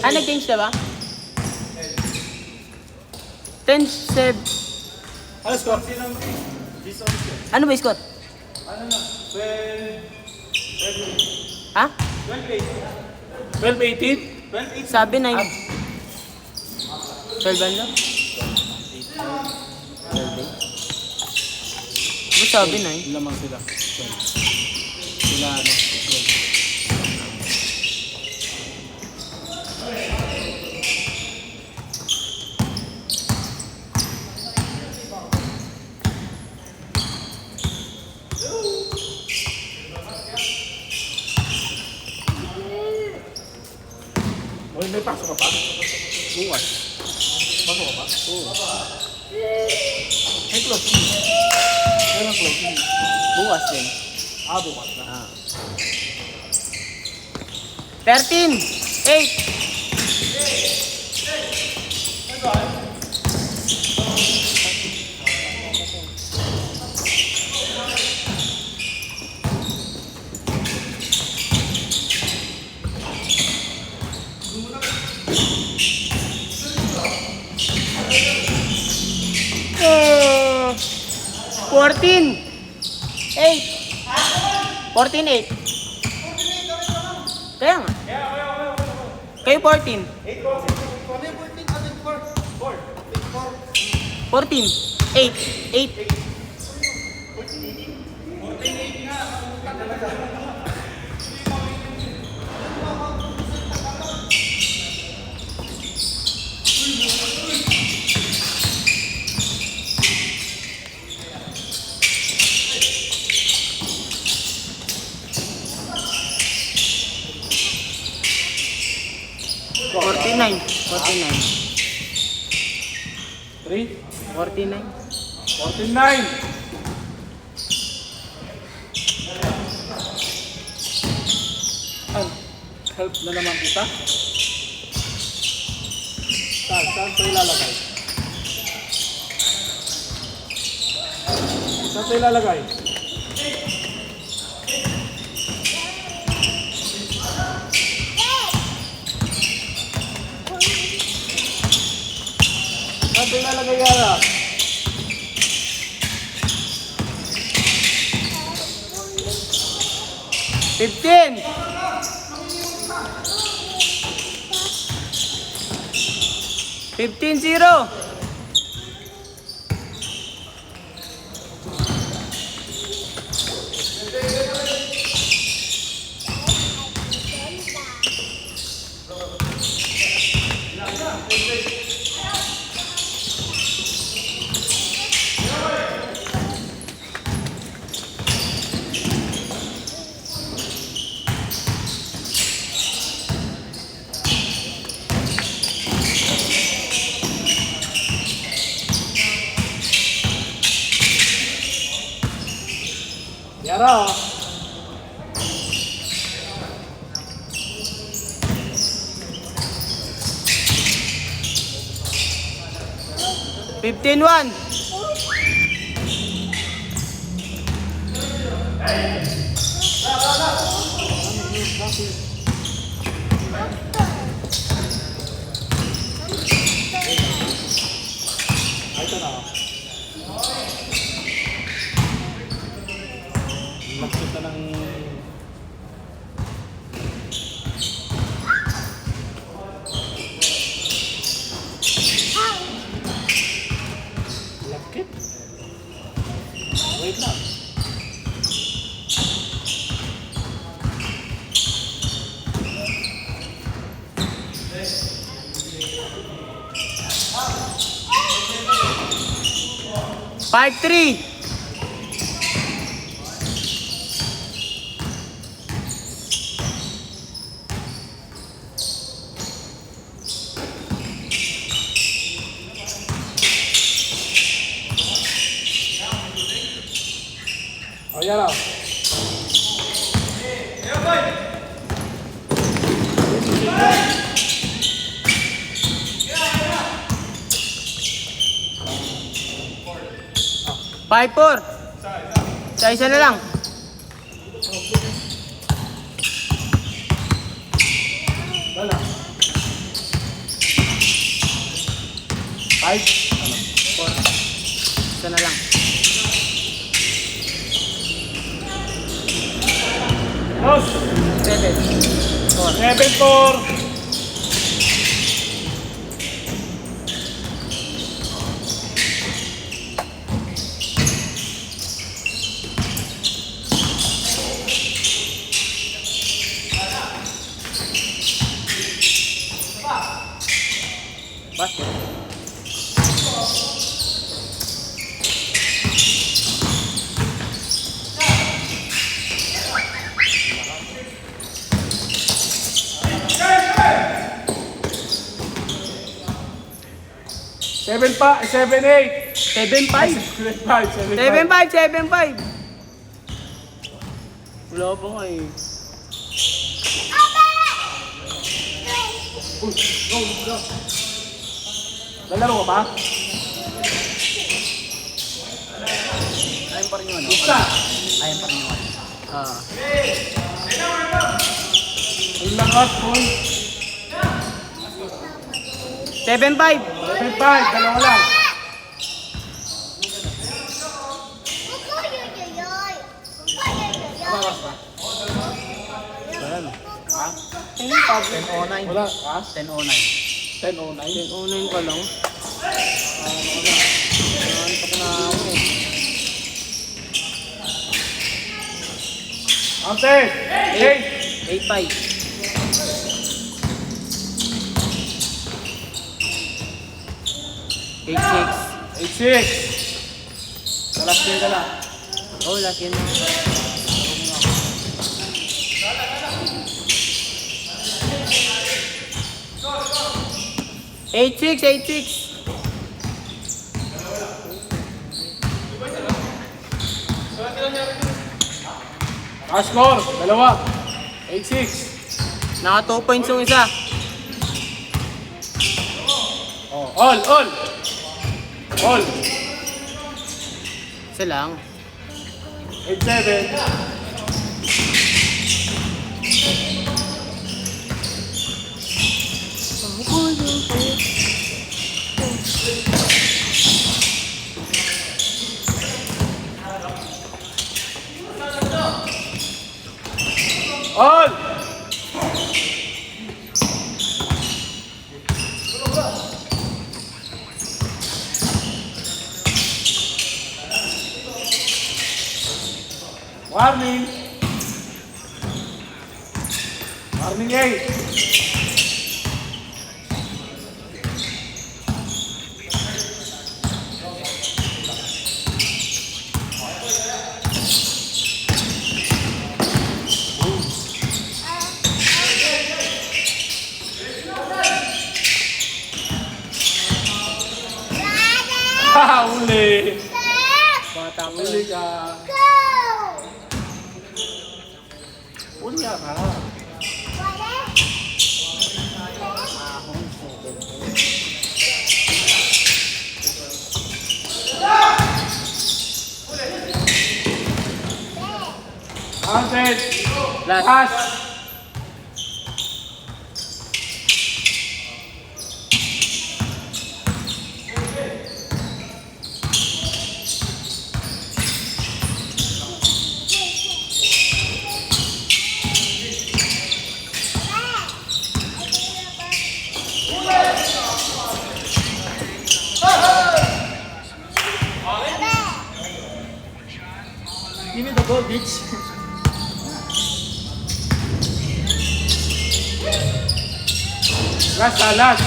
Ah, nag-change na ba? 10-7. Ano score? Ano ba yung score? Ha? 12-18? Sabi 9. 12 ano? 12. Ba't sabi 9? Ilan lang sila? 12. Sila ano? 12. Uy, may pasok ka pa? Bukas. Pasok ka pa? Oo. May closing. Meron ang closing. Bukas din. Ah, bukas na. Ah. 13! 8! Uh, 14! 8! 14-8. Kaya nga. Kayo 14. 14. 8. 8. 49. 49. 3, 49. 49. Help na naman kita. Saan ito ilalagay? Saan ito ilalagay? Saan ito ilalagay, Yara? $15. 15-0. Yara, oh. $15-1. Ito na. Magsot na ng... Lakit. Wait lang. Five, 3. Oh, Yara. Five, 4. Isa na lang. Wala. 5. Isa na lang. Close. 7. 7-4. Basket. Seven pa, 7-8. 7-5. 7-5. 7-5. Wala pa nga eh. Lalaro ka ba? Ayun pa rin yun. Isa. Ayun pa rin yun. Ah. Ang lakas, boy. 7-5. 7-5. Dalawa lang. Ayan. Ha? Ayun, Pablo. 10-09. Wala. Ha? 10-09. 10-09. 10-09 ka lang. Nantok na ako eh. Ante. 8. 8-5. 8-6. Dalas din ka lang. Oh, last yun. 8-6, 8-6. Score, dalawa. 8-6. Naka 2 points yung isa. Oh, all. All. Isa lang. 8-7. All. Warning. Warning 8. Uli. Bata uli ka. Uli ka. Counted. Last. Give me the ball, bitch. Last.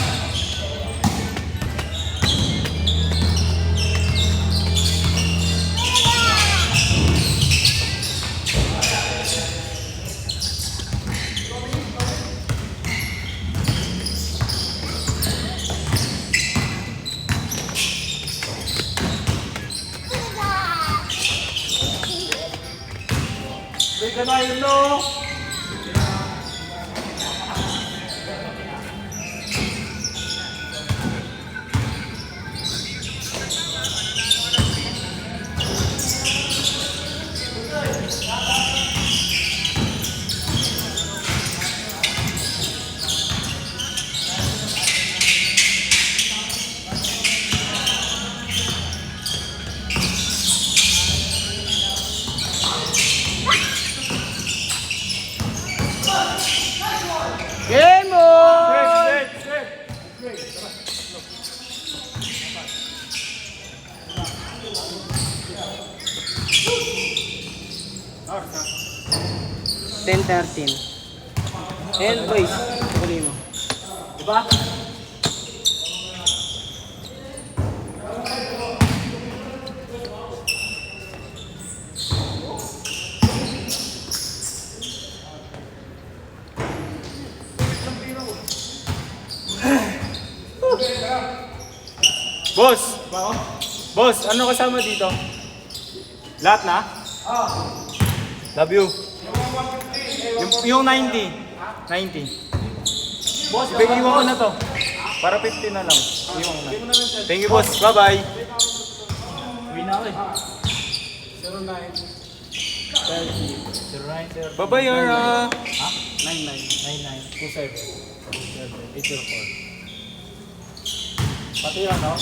Bigyan na yun, no? Game on! Set. 10-13. And boys, tuloy mo. Diba? Boss, ano kasama dito? Lahat na? Love you. Yung 90. 90. Boss, iwan ko na to. Para 50 na lang. Iwan ko na. Thank you, boss. Bye-bye. Uwi na ako eh. 09. Bye-bye, Yara. 9927 Pati yan, no?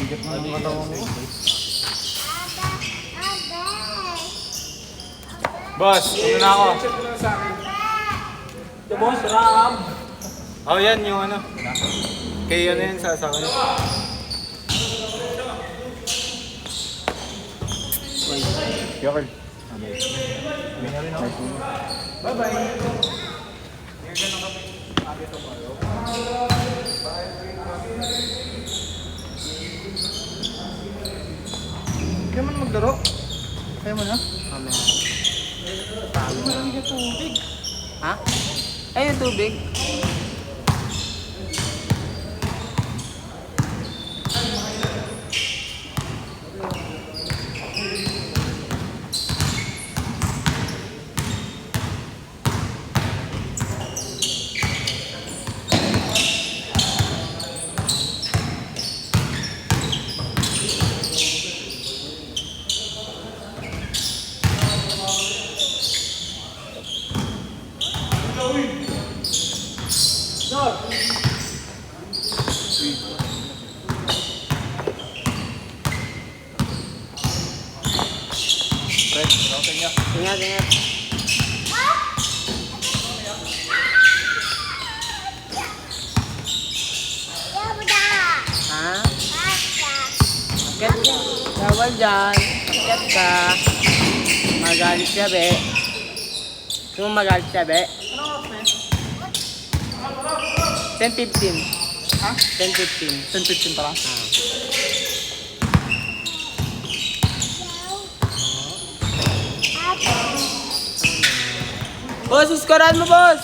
Bigat na ng katawan mo. Boss, ano na ako? The boss, Ram! Oh, yan yung ano. Kaya ano yan sa akin. Yokel. Kaya man maglaro. Kaya mo na. Ha? Ay, yung tubig. Ingat, ingat. Ha? Akyat ka. Bawal dyan. Akyat ka. Magalit siya, be. Gusto mo magalit siya, be? 10-15. Ha? 10-15. 10-15 pa lang. Boss, iskoran mo, boss!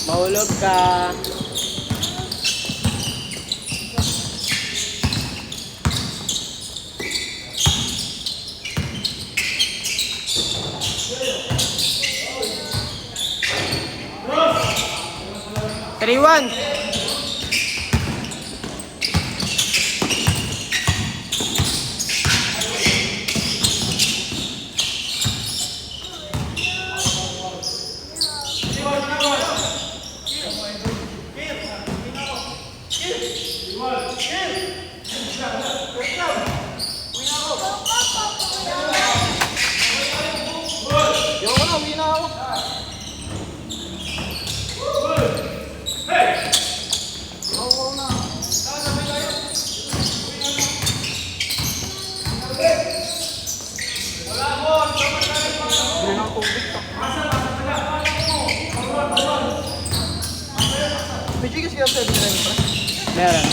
Mahulog ka. Three one. Yung na, uwi na ako. Hindi na ang tubig. May chikas kaya sa 7-Eleven pa? Meron.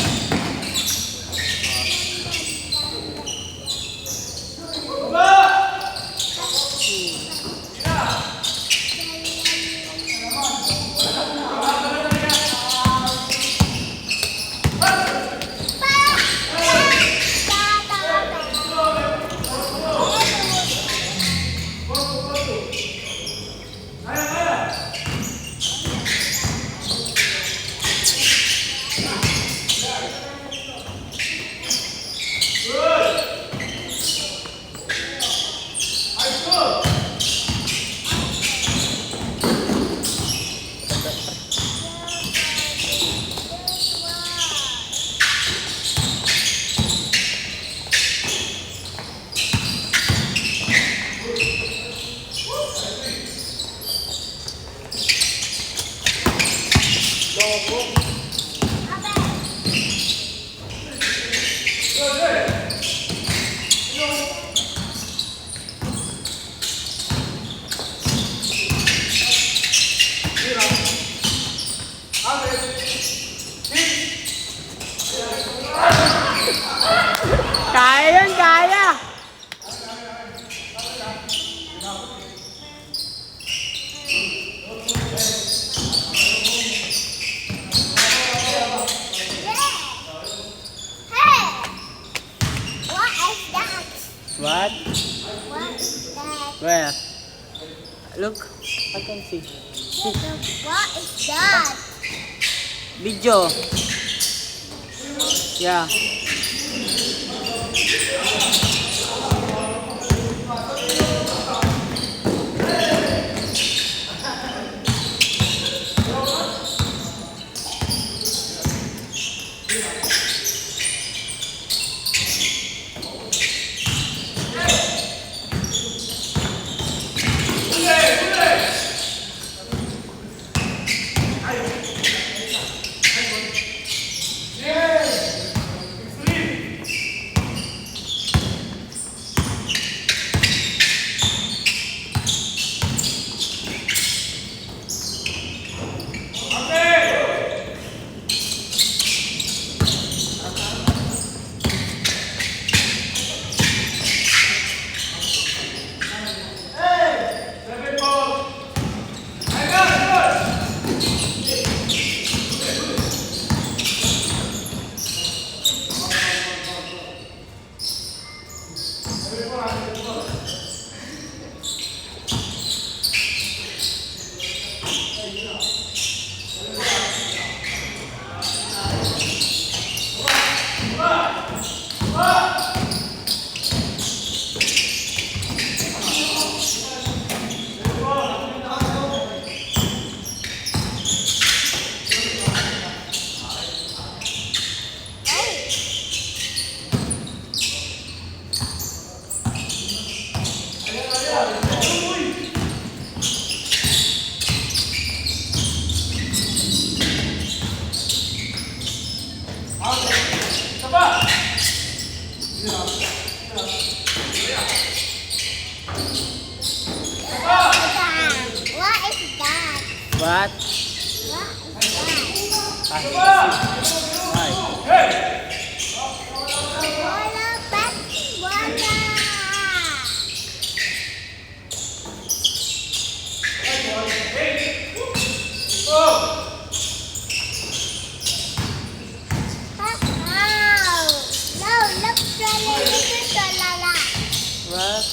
Kaya yun, kaya! What? Where? Look, I can see. What is that? Video. Yeah. What is that? What? Wala ba't wala? Wow! No, look, tralala. What?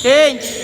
Change!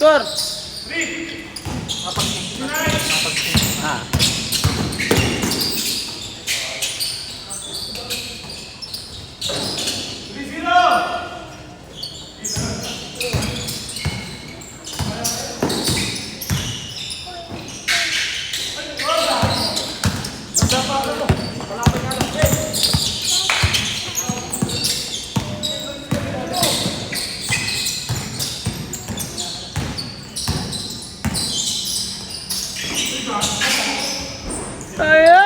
Score! Ah. Tayo!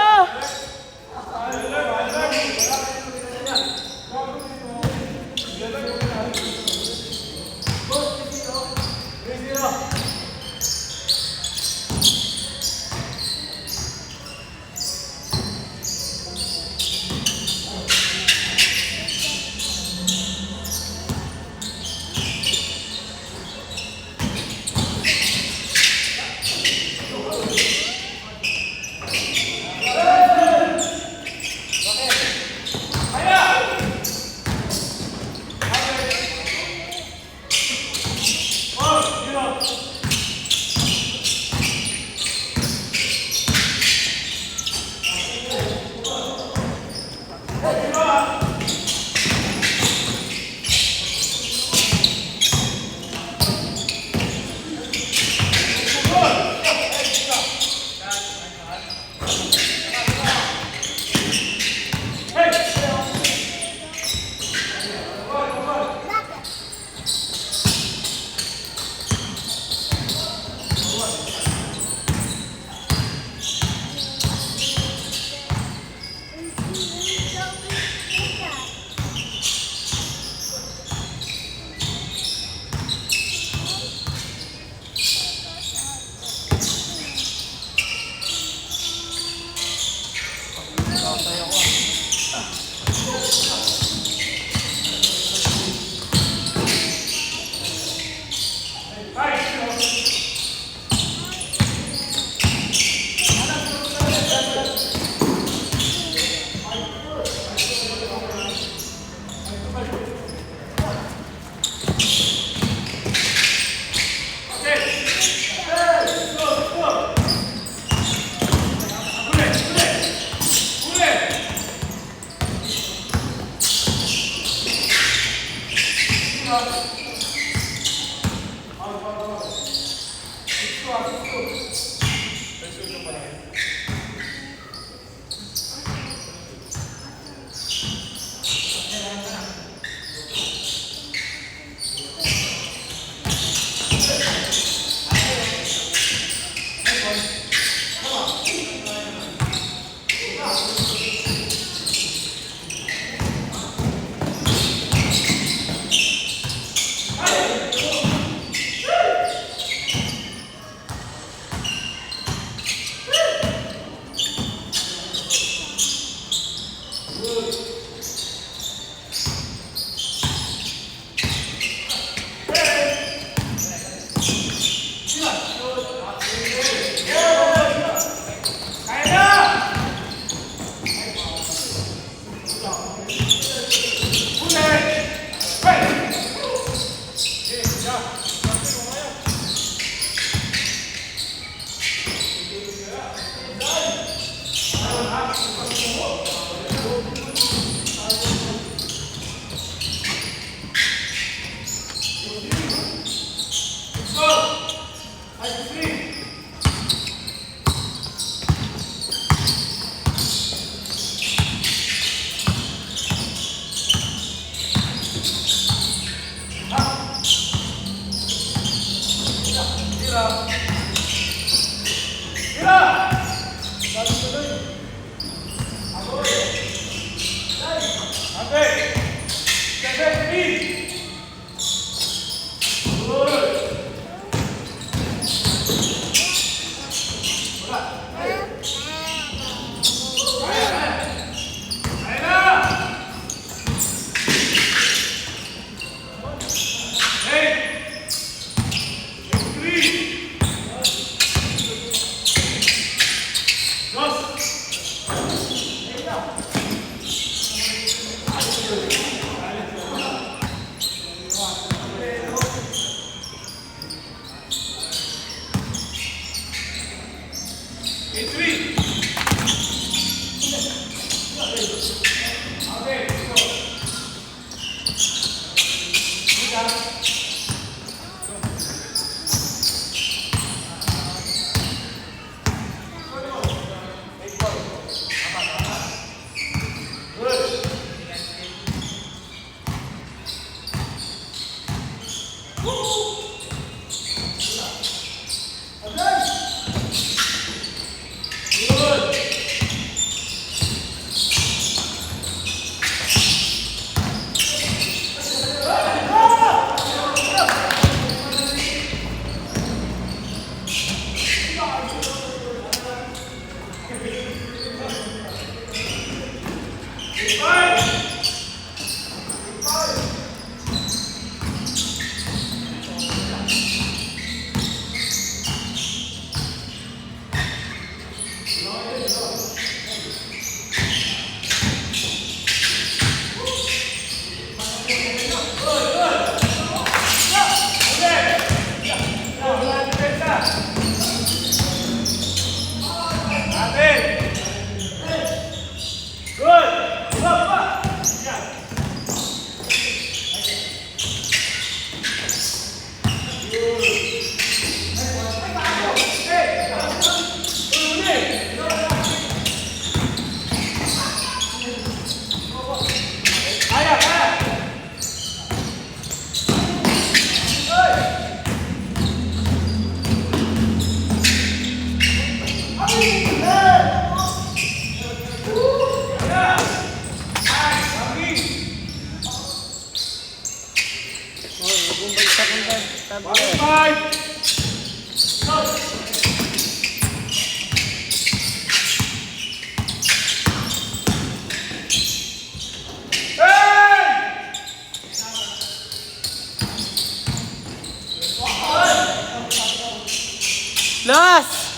bukas!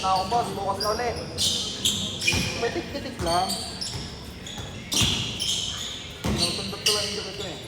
Na ako boss, bukas na ulit. Pitik-pitik lang. Tinutundot ko lang yung gabi ko eh.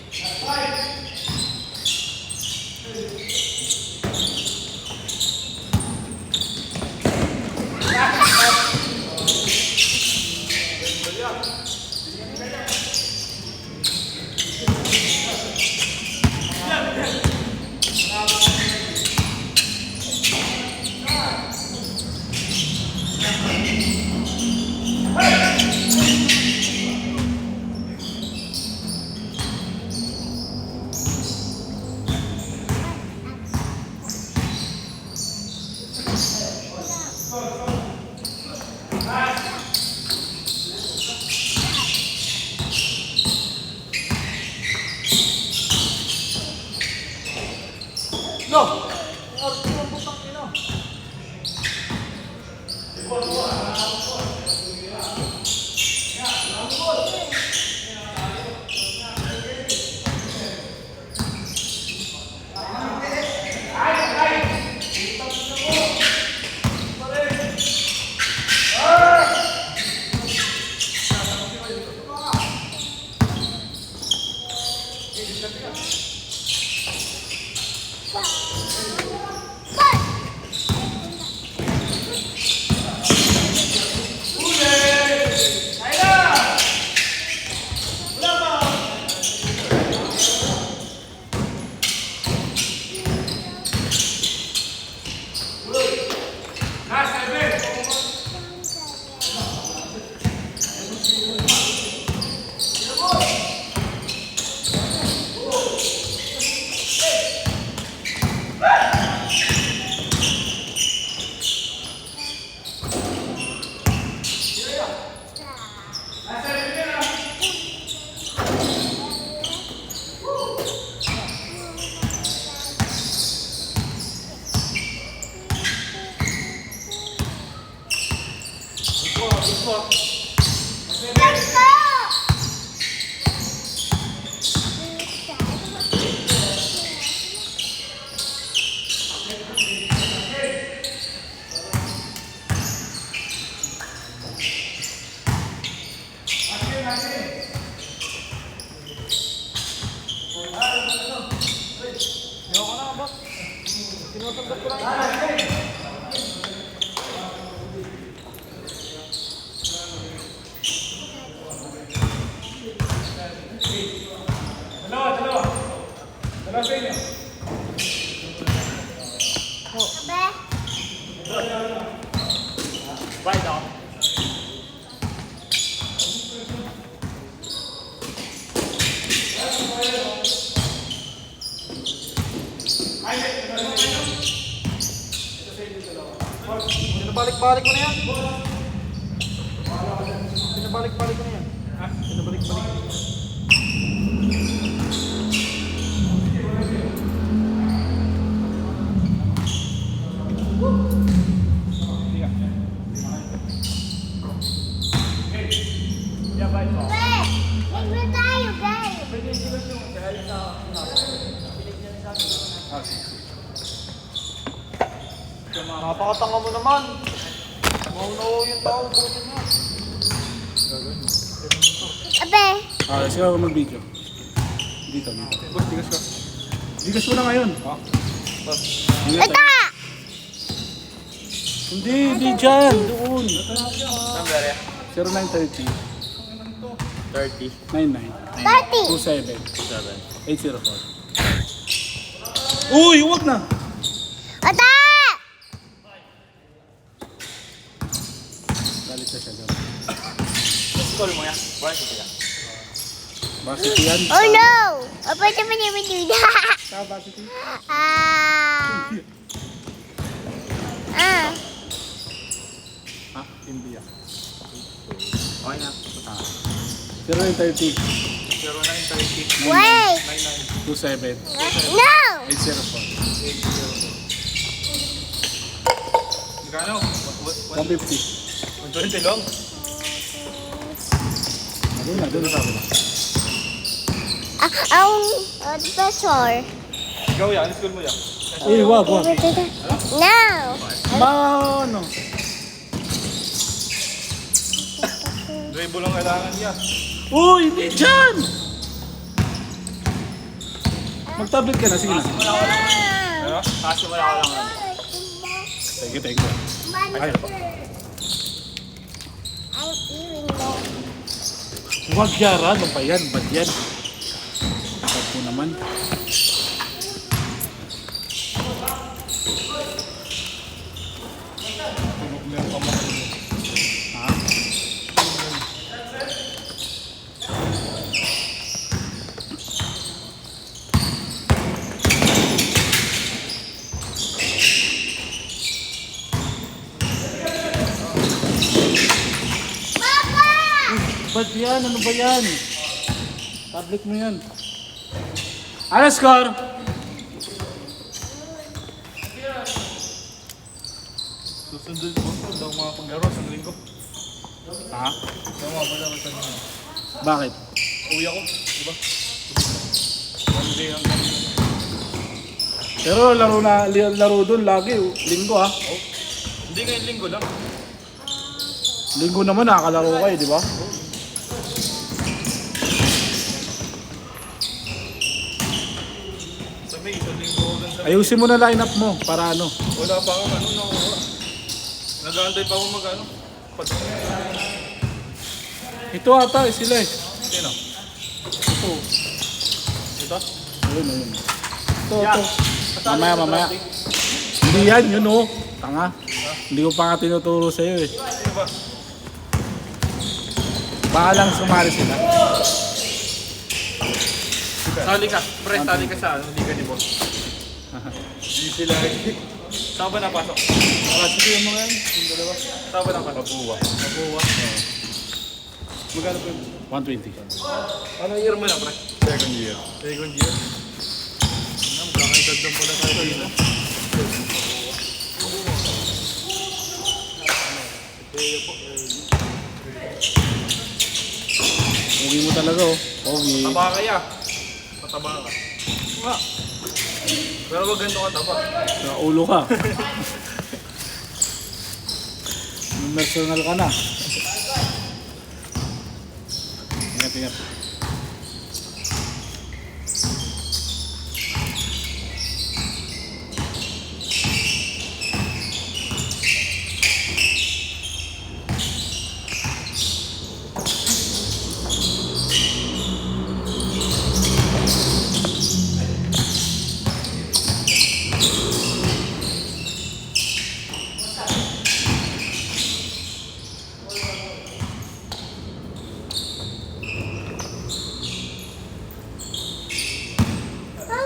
Pinabalik-balik mo na yan. Pinabalik-balik mo na yan. Pinabalik-balik. Libre tayo, guys. Napakatanga mo naman. Maunaw yung tao, buti na. Abe, Sige ako mag-video. Dito. Boss, tigas ka. Bigas mo na ngayon. ito! Hindi dyan. Doon. Number eh? 0930 30. 99 30! 27 7. 804. Uy, huwag na. Ata! Galit na siya. Call mo yan. Varsity ka. Varsity yan. Oh no! Apa naman yung minuda? Sa varsity. Ah. India. Okay na. 0930 0930. Wait! 99. 27 No! 804. Magkano? 150. 120 lang. Doon na sabi na. Professor. Ikaw yan, ano school mo yan? Wag. No. Ano? Dribble lang kailangan niya. Uy, hindi dyan! Mag-tablet ka na, sige na. Ano? Kaso wala ka lang. Thank you. Ay, I'm eating that. huwag yara, ano pa yan? Ba't yan? Ba't mo naman? Ha? Ba't yan? Ano ba yan? Tablet mo yan. Ano score? Susundin mo ito daw mga paglaro sa linggo. Ha? Daw mga paglaro sa linggo. Bakit? Uwi ako, di ba? One day ang Pero laro doon lagi. Linggo ha. Hindi ngayon linggo lang. Linggo naman nakakalaro kayo, di ba? Sa May, sa linggo lang sa Ayusin mo na line up mo para ano. wala pa akong ano nakuha. Nag-aantay pa ako mag-ano. Ito ata sila eh. Sino? Ito. Ito? Ayun. Ito. Mamaya. Hindi yan, yun oh. Tanga. Hindi ko pa nga tinuturo sa'yo eh. Sino ba? Baka lang sumali sila. Sali ka. Pre, sali ka sa ano, hindi ka ni boss. Hindi sila eh. Saan ba napasok? Sige yung mga yan. Yung dalawa. Saan ba napasok? Mabuwa. Mabuwa? Oo. Magkano po yun? 120. Ano year mo na, pre? Second year. Second year? Ano, magkakaitagdan pala tayo kanina. Pogi mo talaga oh. Pogi. Taba ka ya. Pataba ka. Nga. Pero wag ganito ka taba. Sa ulo ka. Personal ka na. Ingat. Oh no.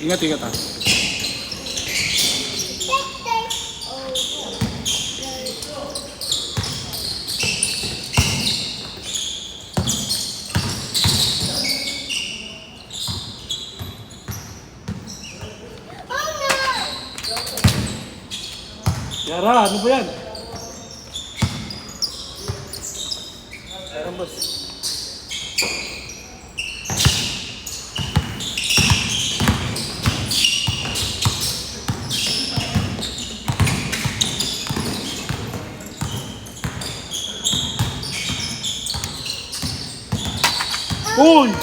Ingat ha. Yara, ano ba yan? Meron boss. Uy!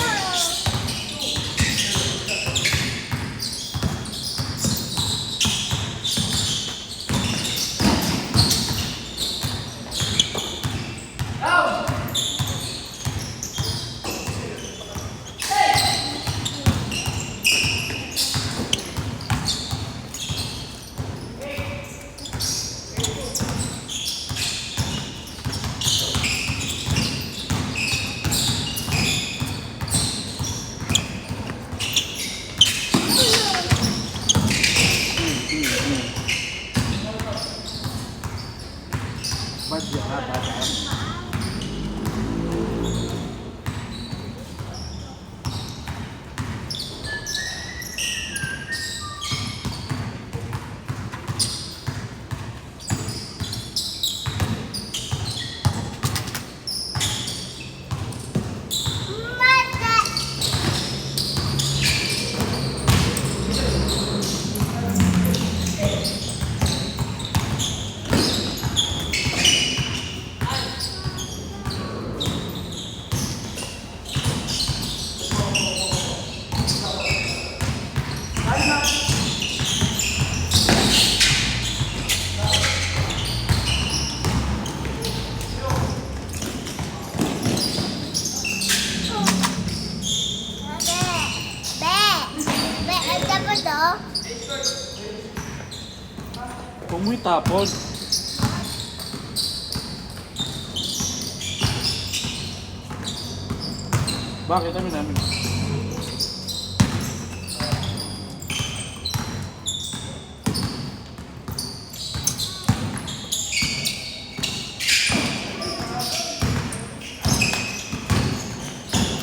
Ang dapat oh. Kung mo'y tapon. Bakit? Ano namin?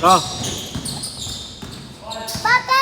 Ah, Bakit?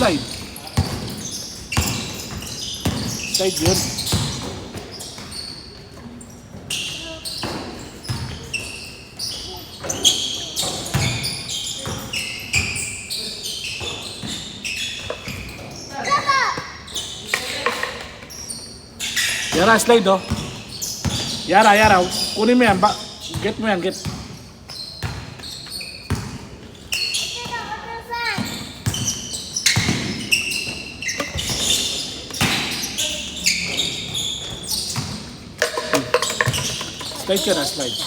slide. Slide yun. Yara, slide oh. Yara, kunin mo yan. Get mo yan, get. Slide ka na, slide.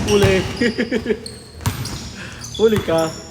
Huli. Huli ka.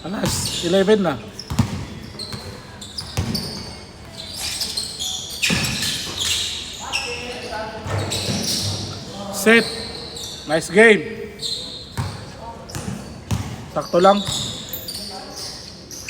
Alas, 11 na. Set. Nice game. Sakto lang.